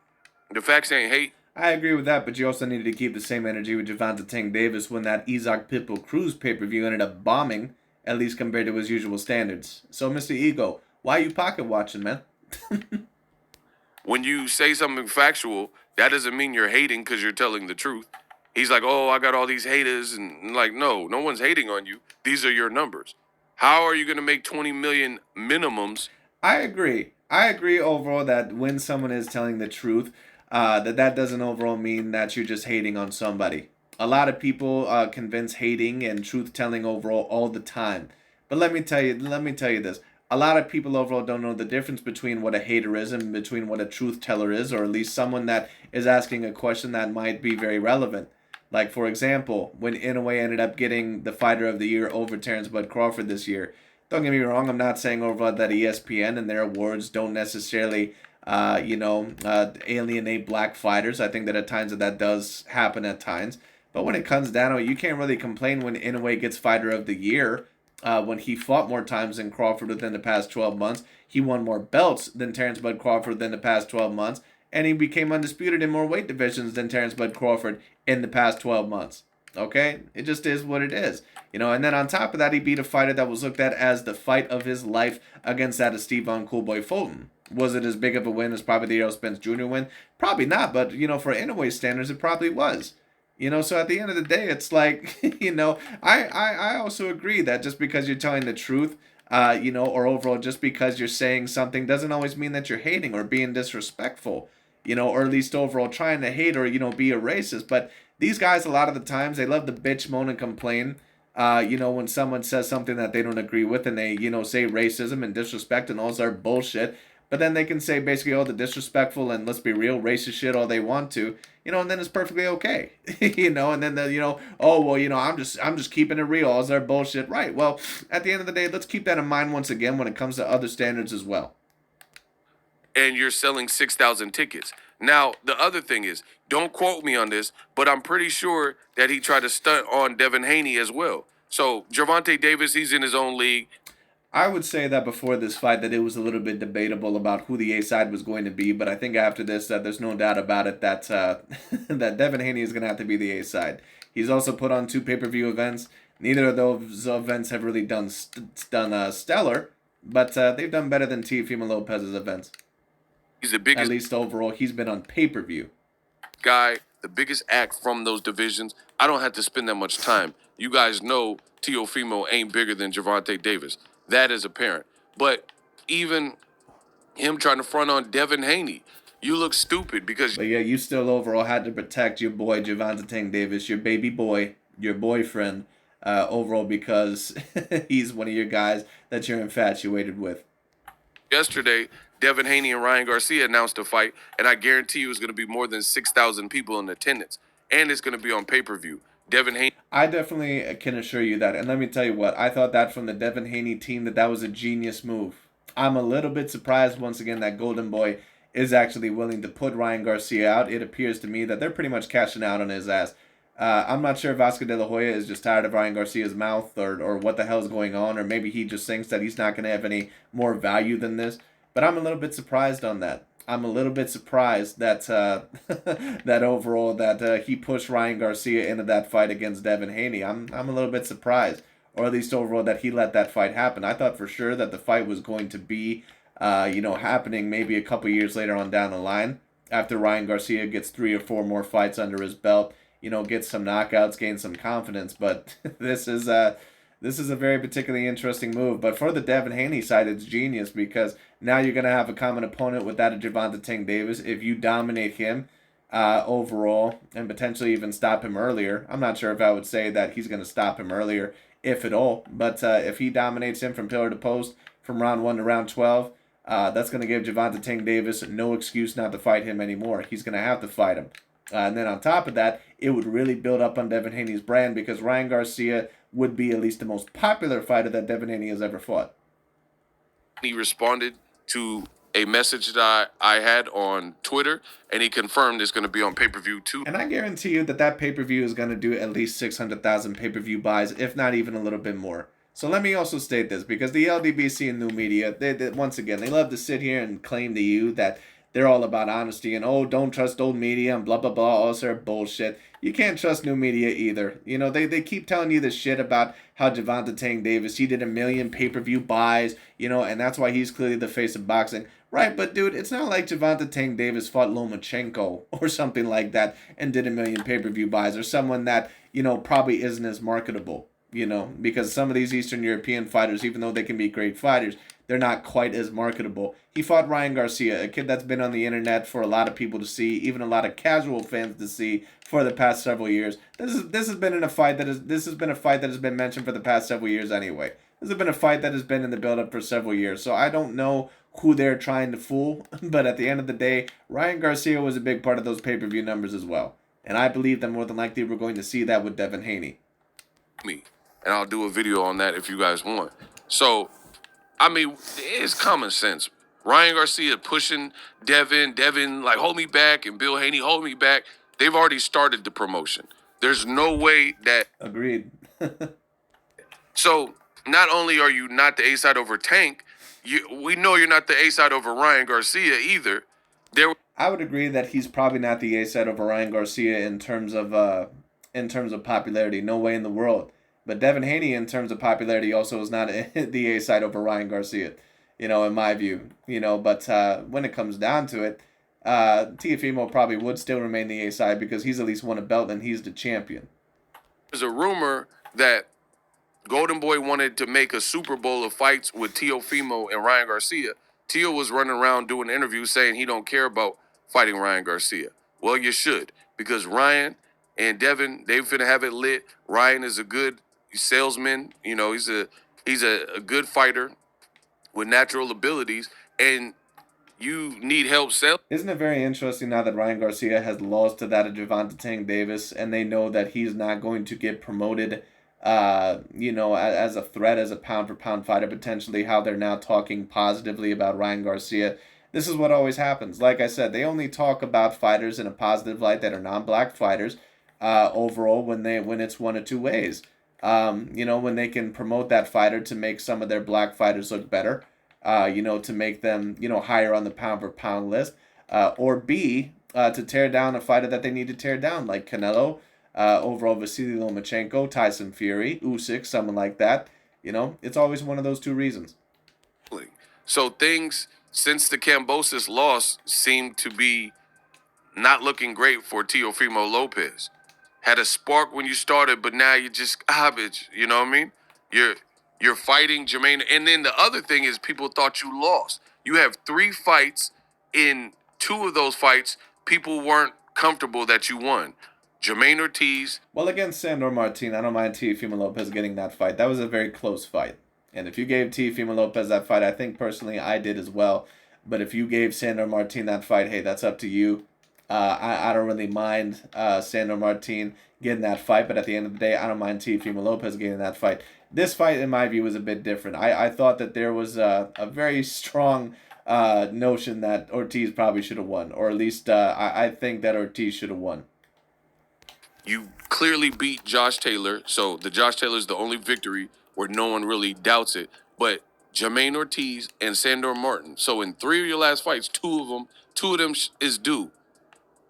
The facts ain't hate. I agree with that, but you also needed to keep the same energy with Gervonta Tank Davis when that Isaac Pitbull Cruz pay-per-view ended up bombing, at least compared to his usual standards. So, Mr. Ego, why are you pocket watching, man? When you say something factual, that doesn't mean you're hating because you're telling the truth. He's like, oh, I got all these haters. And like, no one's hating on you. These are your numbers. How are you going to make 20 million minimums? I agree overall that when someone is telling the truth, that doesn't overall mean that you're just hating on somebody. A lot of people convince hating and truth telling overall all the time. But let me tell you this. a lot of people overall don't know the difference between what a hater is and between what a truth teller is, or at least someone that is asking a question that might be very relevant. Like, for example, when Inoue ended up getting the Fighter of the Year over Terrence Bud Crawford this year. Don't get me wrong, I'm not saying overall that ESPN and their awards don't necessarily, alienate black fighters. I think that at times that does happen at times. But when it comes down to it, you can't really complain when Inoue gets Fighter of the Year. When he fought more times than Crawford within the past 12 months. He won more belts than Terrence Bud Crawford within the past 12 months. And he became undisputed in more weight divisions than Terrence Bud Crawford in the past 12 months. Okay? It just is what it is. And then on top of that, he beat a fighter that was looked at as the fight of his life against that of Stephon Coolboy Fulton. Was it as big of a win as probably the Errol Spence Jr. win? Probably not, but, for Inoue standards, it probably was. So at the end of the day, it's like, I also agree that just because you're telling the truth, or overall just because you're saying something doesn't always mean that you're hating or being disrespectful, or at least overall trying to hate or, be a racist. But these guys, a lot of the times, they love to bitch, moan, and complain, when someone says something that they don't agree with and they, say racism and disrespect and all this bullshit. But then they can say basically all the disrespectful and, let's be real, racist shit all they want to, and then it's perfectly okay, and then oh well, I'm just keeping it real, all their bullshit, right? Well, at the end of the day, let's keep that in mind once again when it comes to other standards as well. And you're selling 6,000 tickets. Now, the other thing is, don't quote me on this, but I'm pretty sure that he tried to stunt on Devin Haney as well. So Gervonta Davis, he's in his own league. I would say that before this fight that it was a little bit debatable about who the A side was going to be, but I think after this that there's no doubt about it that that Devin Haney is going to have to be the A side. He's also put on 2 pay-per-view events. Neither of those events have really done stellar, but they've done better than Teofimo Lopez's events. He's the biggest, at least overall, he's been on pay-per-view. Guy, the biggest act from those divisions. I don't have to spend that much time. You guys know Teofimo ain't bigger than Gervonta Davis. That is apparent. But even him trying to front on Devin Haney, you look stupid because... But yeah, you still overall had to protect your boy Gervonta Tank Davis, your baby boy, your boyfriend, overall because he's one of your guys that you're infatuated with. Yesterday, Devin Haney and Ryan Garcia announced a fight, and I guarantee you it's going to be more than 6,000 people in attendance. And it's going to be on pay-per-view. Devin Haney... I definitely can assure you that. And let me tell you what, I thought that from the Devin Haney team that was a genius move. I'm a little bit surprised once again that Golden Boy is actually willing to put Ryan Garcia out. It appears to me that they're pretty much cashing out on his ass. I'm not sure if Oscar De La Hoya is just tired of Ryan Garcia's mouth or what the hell's going on, or maybe he just thinks that he's not going to have any more value than this. But I'm a little bit surprised on that. I'm a little bit surprised that that overall that he pushed Ryan Garcia into that fight against Devin Haney. I'm a little bit surprised, or at least overall that he let that fight happen. I thought for sure that the fight was going to be, happening maybe a couple years later on down the line after Ryan Garcia gets 3 or 4 more fights under his belt. Gets some knockouts, gains some confidence. But this is a very particularly interesting move. But for the Devin Haney side, it's genius because now you're going to have a common opponent with that of Gervonta Tank Davis. If you dominate him overall and potentially even stop him earlier, I'm not sure if I would say that he's going to stop him earlier, if at all. But if he dominates him from pillar to post from round 1 to round 12, that's going to give Gervonta Tank Davis no excuse not to fight him anymore. He's going to have to fight him. And then on top of that, it would really build up on Devin Haney's brand because Ryan Garcia would be at least the most popular fighter that Devin Haney has ever fought. He responded to a message that I had on Twitter, and he confirmed it's going to be on pay-per-view too. And I guarantee you that pay-per-view is going to do at least 600,000 pay-per-view buys, if not even a little bit more. So let me also state this, because the LDBC and new media, they once again, they love to sit here and claim to you that they're all about honesty and, oh, don't trust old media and blah, blah, blah, all sort of bullshit. You can't trust new media either. They keep telling you this shit about how Gervonta Tank Davis, he did 1 million pay-per-view buys, and that's why he's clearly the face of boxing. Right, but dude, it's not like Gervonta Tank Davis fought Lomachenko or something like that and did 1 million pay-per-view buys, or someone that, probably isn't as marketable, because some of these Eastern European fighters, even though they can be great fighters, they're not quite as marketable. He fought Ryan Garcia, a kid that's been on the internet for a lot of people to see, even a lot of casual fans to see for the past several years. This has been a fight that has been mentioned for the past several years anyway. This has been a fight that has been in the build-up for several years, so I don't know who they're trying to fool. But at the end of the day, Ryan Garcia was a big part of those pay-per-view numbers as well. And I believe that more than likely we're going to see that with Devin Haney. And I'll do a video on that if you guys want. So, I mean, it's common sense. Ryan Garcia pushing Devin, like, hold me back, and Bill Haney, hold me back. They've already started the promotion. There's no way that... Agreed. So, not only are you not the A-side over Tank, we know you're not the A-side over Ryan Garcia either. I would agree that he's probably not the A-side over Ryan Garcia in terms of popularity. No way in the world. But Devin Haney, in terms of popularity, also is not the A-side over Ryan Garcia, in my view. But when it comes down to it, Teofimo probably would still remain the A-side because he's at least won a belt and he's the champion. There's a rumor that Golden Boy wanted to make a Super Bowl of fights with Teofimo and Ryan Garcia. Teo was running around doing interviews saying he don't care about fighting Ryan Garcia. Well, you should, because Ryan and Devin, they finna have it lit. Ryan is a good salesman. He's a good fighter with natural abilities, and you need help selling. Isn't it very interesting now that Ryan Garcia has lost to that of Gervonta Tank Davis, and they know that he's not going to get promoted, as a threat, as a pound-for-pound fighter, potentially, how they're now talking positively about Ryan Garcia. This is what always happens. Like I said, they only talk about fighters in a positive light that are non-black fighters, overall, when it's one of two ways. When they can promote that fighter to make some of their black fighters look better, to make them, higher on the pound-for-pound list, or B, to tear down a fighter that they need to tear down, like Canelo, overall Vasily Lomachenko, Tyson Fury, Usyk, someone like that. It's always one of those two reasons. So things since the Kambosos loss seem to be not looking great for Teofimo Lopez. Had a spark when you started, but now you're just garbage. You know what I mean? You're fighting Jermaine, and then the other thing is people thought you lost. You have 3 fights. In 2 of those fights, people weren't comfortable that you won. Jermaine Ortiz. Well, against Sandor Martin, I don't mind Teofimo Lopez getting that fight. That was a very close fight. And if you gave Teofimo Lopez that fight, I think personally I did as well. But if you gave Sandor Martin that fight, hey, that's up to you. I don't really mind Sandor Martin getting that fight, but at the end of the day, I don't mind Teofimo Lopez getting that fight. This fight, in my view, was a bit different. I thought that there was a very strong notion that Ortiz probably should have won, or at least I think that Ortiz should have won. You clearly beat Josh Taylor, so the Josh Taylor is the only victory where no one really doubts it. But Jermaine Ortiz and Sandor Martin. So in 3 of your last fights, 2 of them is due.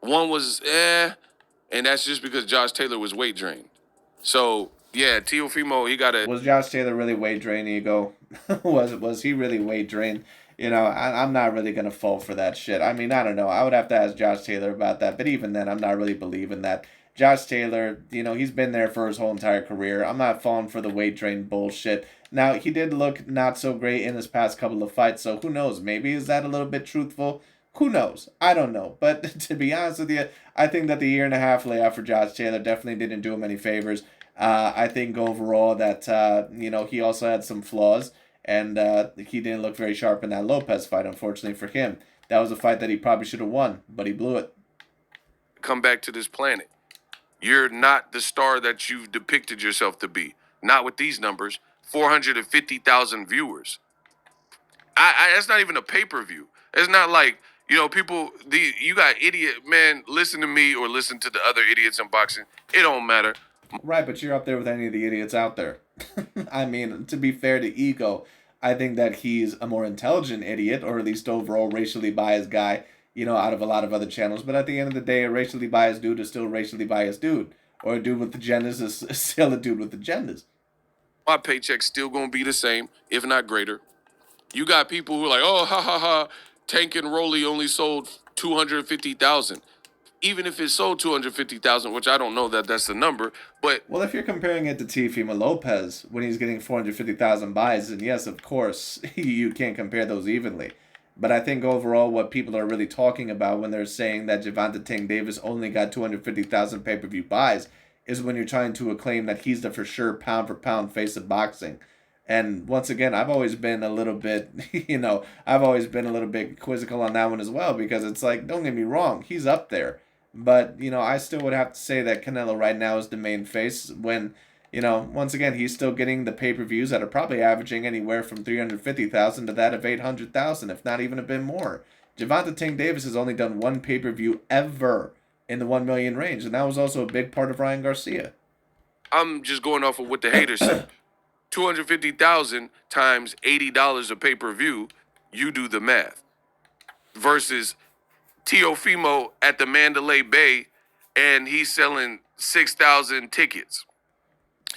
One was and that's just because Josh Taylor was weight drained. So yeah, Teofimo, he got to. Was Josh Taylor really weight drained, Ego? was he really weight drained? I'm not really gonna fall for that shit. I mean, I don't know. I would have to ask Josh Taylor about that. But even then, I'm not really believing that. Josh Taylor, he's been there for his whole entire career. I'm not falling for the weight drain bullshit. Now, he did look not so great in his past couple of fights, so who knows? Maybe is that a little bit truthful? Who knows? I don't know. But to be honest with you, I think that the 1.5 year layoff for Josh Taylor definitely didn't do him any favors. I think overall that, he also had some flaws, and he didn't look very sharp in that Lopez fight, unfortunately for him. That was a fight that he probably should have won, but he blew it. Come back to this planet. You're not the star that you've depicted yourself to be. Not with these numbers. 450,000 viewers. That's not even a pay-per-view. It's not like, people, you got idiot, man, listen to me or listen to the other idiots in boxing. It don't matter. Right, but you're up there with any of the idiots out there. I mean, to be fair to Ego, I think that he's a more intelligent idiot, or at least overall racially biased guy, out of a lot of other channels. But at the end of the day, a racially biased dude is still a racially biased dude. Or a dude with agendas is still a dude with agendas. My paycheck's still going to be the same, if not greater. You got people who are like, oh, ha, ha, ha, Tank and Rolly only sold 250,000. Even if it sold 250,000, which I don't know that that's the number, but... Well, if you're comparing it to Teofimo Lopez, when he's getting 450,000 buys, then yes, of course, you can't compare those evenly. But I think overall what people are really talking about when they're saying that Gervonta Tank Davis only got 250,000 pay-per-view buys is when you're trying to acclaim that he's the for sure pound-for-pound face of boxing. And once again, I've always been a little bit, I've always been a little bit quizzical on that one as well, because it's like, don't get me wrong, he's up there. But, I still would have to say that Canelo right now is the main face when, once again, he's still getting the pay-per-views that are probably averaging anywhere from 350,000 to that of 800,000, if not even a bit more. Gervonta Tank Davis has only done one pay-per-view ever in the 1 million range, and that was also a big part of Ryan Garcia. I'm just going off of what the haters said. 250,000 times $80 a pay-per-view, you do the math. Versus Teofimo at the Mandalay Bay, and he's selling 6,000 tickets.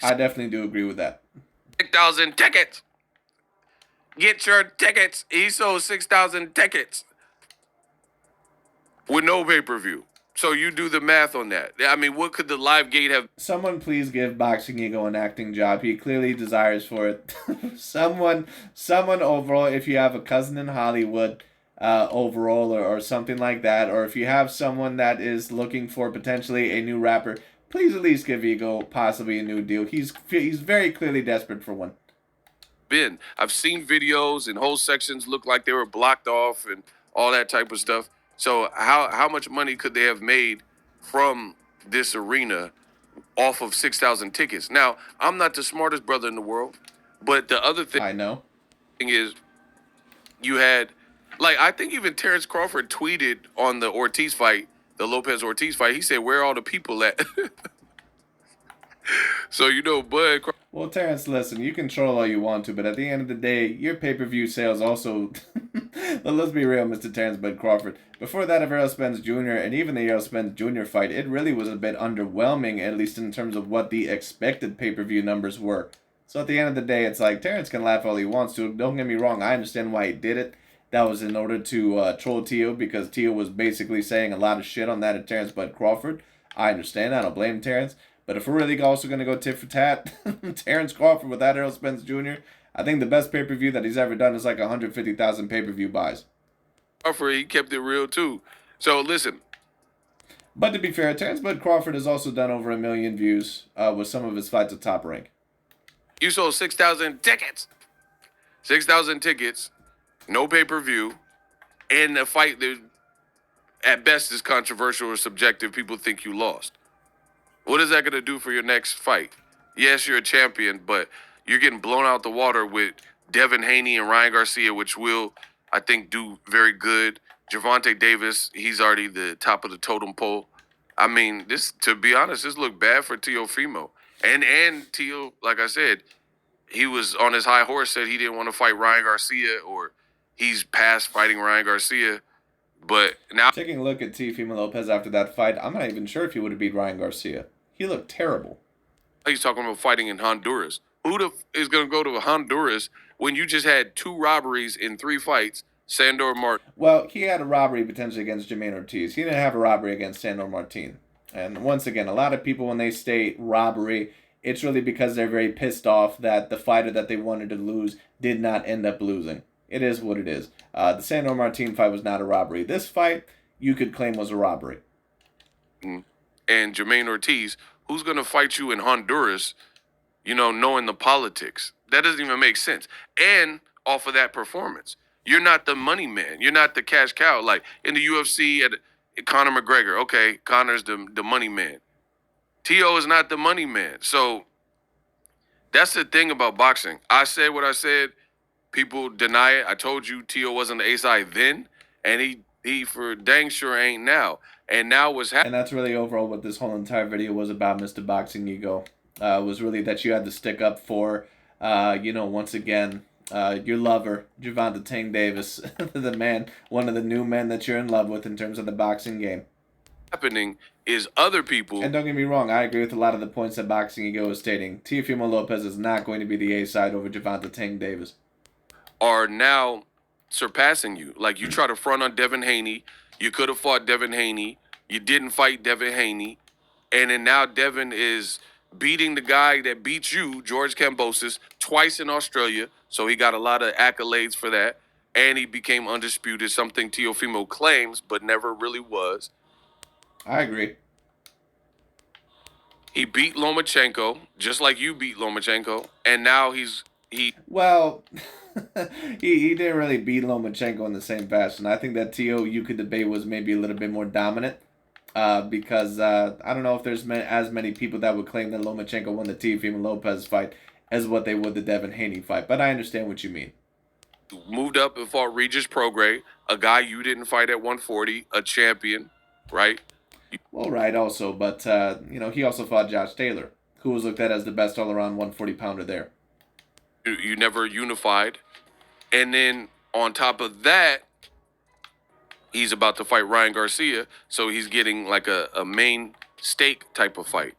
I definitely do agree with that. 6,000 tickets. Get your tickets. He sold 6,000 tickets with no pay-per-view. So you do the math on that. I mean, what could the live gate have? Someone please give Boxing Ego an acting job. He clearly desires for it. someone overall, if you have a cousin in Hollywood, overall, or something like that, or if you have someone that is looking for potentially a new rapper, please at least give Ego possibly a new deal. He's very clearly desperate for one. I've seen videos and whole sections look like they were blocked off and all that type of stuff. So how much money could they have made from this arena off of 6,000 tickets? Now, I'm not the smartest brother in the world, but the other thing I know. is you had, like, I think even Terrence Crawford tweeted on the Ortiz fight, the Lopez Ortiz fight. He said, "Where are all the people at?" So Bud. Well, Terrence, listen, you can troll all you want to, but at the end of the day, your pay-per-view sales also... But let's be real, Mr. Terrence Bud Crawford. Before that of Errol Spence Jr. and even the Errol Spence Jr. fight, it really was a bit underwhelming, at least in terms of what the expected pay-per-view numbers were. So at the end of the day, it's like, Terrence can laugh all he wants to. Don't get me wrong, I understand why he did it. That was in order to troll Teo, because Teo was basically saying a lot of shit on that of Terrence Bud Crawford. I understand, I don't blame Terrence. But if we're really also going to go tit for tat, Terrence Crawford without Errol Spence Jr., I think the best pay-per-view that he's ever done is like 150,000 pay-per-view buys. Crawford, he kept it real too. So listen. But to be fair, Terrence Bud Crawford has also done over 1 million views with some of his fights at Top Rank. You sold 6,000 tickets. 6,000 tickets, no pay-per-view, and a fight that at best is controversial or subjective. People think you lost. What is that going to do for your next fight? Yes, you're a champion, but you're getting blown out the water with Devin Haney and Ryan Garcia, which will, I think, do very good. Gervonta Davis, he's already the top of the totem pole. I mean, to be honest, this looked bad for Teofimo. And Teo, like I said, he was on his high horse, said he didn't want to fight Ryan Garcia, or he's past fighting Ryan Garcia. But now, taking a look at Teofimo Lopez after that fight, I'm not even sure if he would have beat Ryan Garcia. He looked terrible. He's talking about fighting in Honduras. Who is going to go to Honduras when you just had 2 robberies in 3 fights? Sandor Martin. Well, he had a robbery potentially against Jermaine Ortiz. He didn't have a robbery against Sandor Martin. And once again, a lot of people, when they state robbery, it's really because they're very pissed off that the fighter that they wanted to lose did not end up losing. It is what it is. The Sandor Martin fight was not a robbery. This fight, you could claim was a robbery. And Jermaine Ortiz, who's going to fight you in Honduras, knowing the politics? That doesn't even make sense. And off of that performance, you're not the money man. You're not the cash cow. Like in the UFC at Conor McGregor. Okay, Conor's the money man. Teo is not the money man. So that's the thing about boxing. I said what I said. People deny it. I told you Teo wasn't the ace I then, and he for dang sure ain't now. And now what's happening? And that's really overall what this whole entire video was about, Mr. Boxing Ego. Was really that you had to stick up for, once again, your lover, Gervonta Tank Davis, the man, one of the new men that you're in love with in terms of the boxing game. Happening is other people. And don't get me wrong, I agree with a lot of the points that Boxing Ego is stating. Teofimo Lopez is not going to be the A side over Gervonta Tank Davis. Are now surpassing you. Like, you try to front on Devin Haney. You could have fought Devin Haney. You didn't fight Devin Haney. And then now Devin is beating the guy that beat you, George Kambosos, twice in Australia. So he got a lot of accolades for that. And he became undisputed, something Teofimo claims but never really was. I agree. He beat Lomachenko, just like you beat Lomachenko. And now he's he Well, he didn't really beat Lomachenko in the same fashion. I think that Teo, you could debate, was maybe a little bit more dominant. Because I don't know if there's as many people that would claim that Lomachenko won the Teofimo Lopez fight as what they would the Devin Haney fight. But I understand what you mean. moved up and fought Regis Prograis, a guy you didn't fight at 140, a champion, right? Well, right, also, but he also fought Josh Taylor, who was looked at as the best all-around 140-pounder there. You never unified. And then on top of that, he's about to fight Ryan Garcia, so he's getting like a main stake type of fight.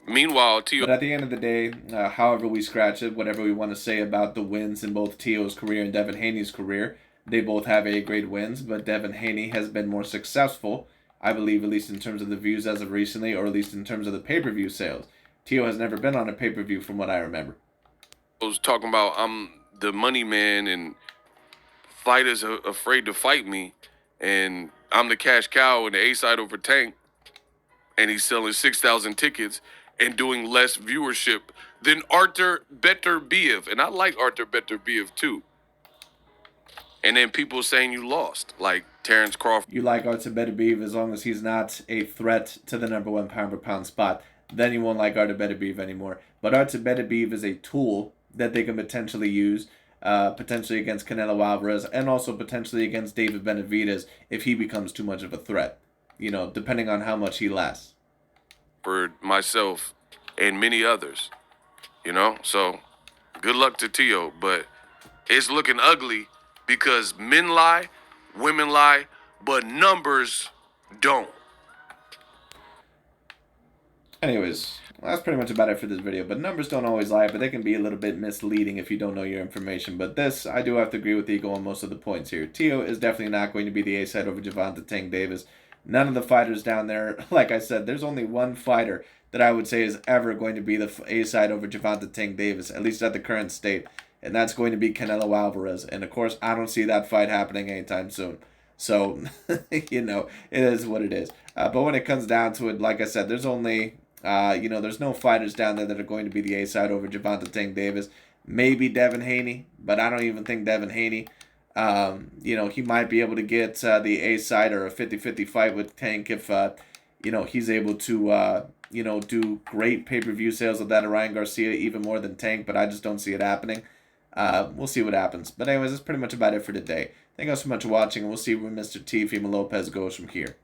Meanwhile, Teo. But at the end of the day, however we scratch it, whatever we want to say about the wins in both Teo's career and Devin Haney's career, they both have A-grade wins, but Devin Haney has been more successful, I believe, at least in terms of the views as of recently, or at least in terms of the pay-per-view sales. Teo has never been on a pay-per-view from what I remember. I was talking about I'm the money man and fighters are afraid to fight me, and I'm the cash cow in the A side over Tank, and he's selling 6,000 tickets and doing less viewership than Artur Beterbiev, and I like Artur Beterbiev too. And then people saying you lost, like Terrence Crawford. You like Artur Beterbiev as long as he's not a threat to the number one pound-for-pound spot. Then you won't like Artur Beterbiev anymore. But Artur Beterbiev is a tool that they can potentially use, potentially against Canelo Alvarez, and also potentially against David Benavidez if he becomes too much of a threat, depending on how much he lasts. For myself and many others, so good luck to Teo, but it's looking ugly because men lie, women lie, but numbers don't. Anyways, that's pretty much about it for this video. But numbers don't always lie, but they can be a little bit misleading if you don't know your information. But this, I do have to agree with Eagle on most of the points here. Teo is definitely not going to be the A-side over Gervonta Tank Davis. None of the fighters down there, like I said, there's only one fighter that I would say is ever going to be the A-side over Gervonta Tank Davis, at least at the current state. And that's going to be Canelo Alvarez. And of course, I don't see that fight happening anytime soon. So, it is what it is. But when it comes down to it, like I said, there's only... there's no fighters down there that are going to be the A-side over Gervonta Tank Davis. Maybe Devin Haney, but I don't even think Devin Haney. He might be able to get the A-side or a 50-50 fight with Tank if, he's able to, do great pay-per-view sales of that of Ryan Garcia, even more than Tank, but I just don't see it happening. We'll see what happens. But anyways, that's pretty much about it for today. Thank you guys so much for watching, and we'll see where Mr. Teofimo Lopez goes from here.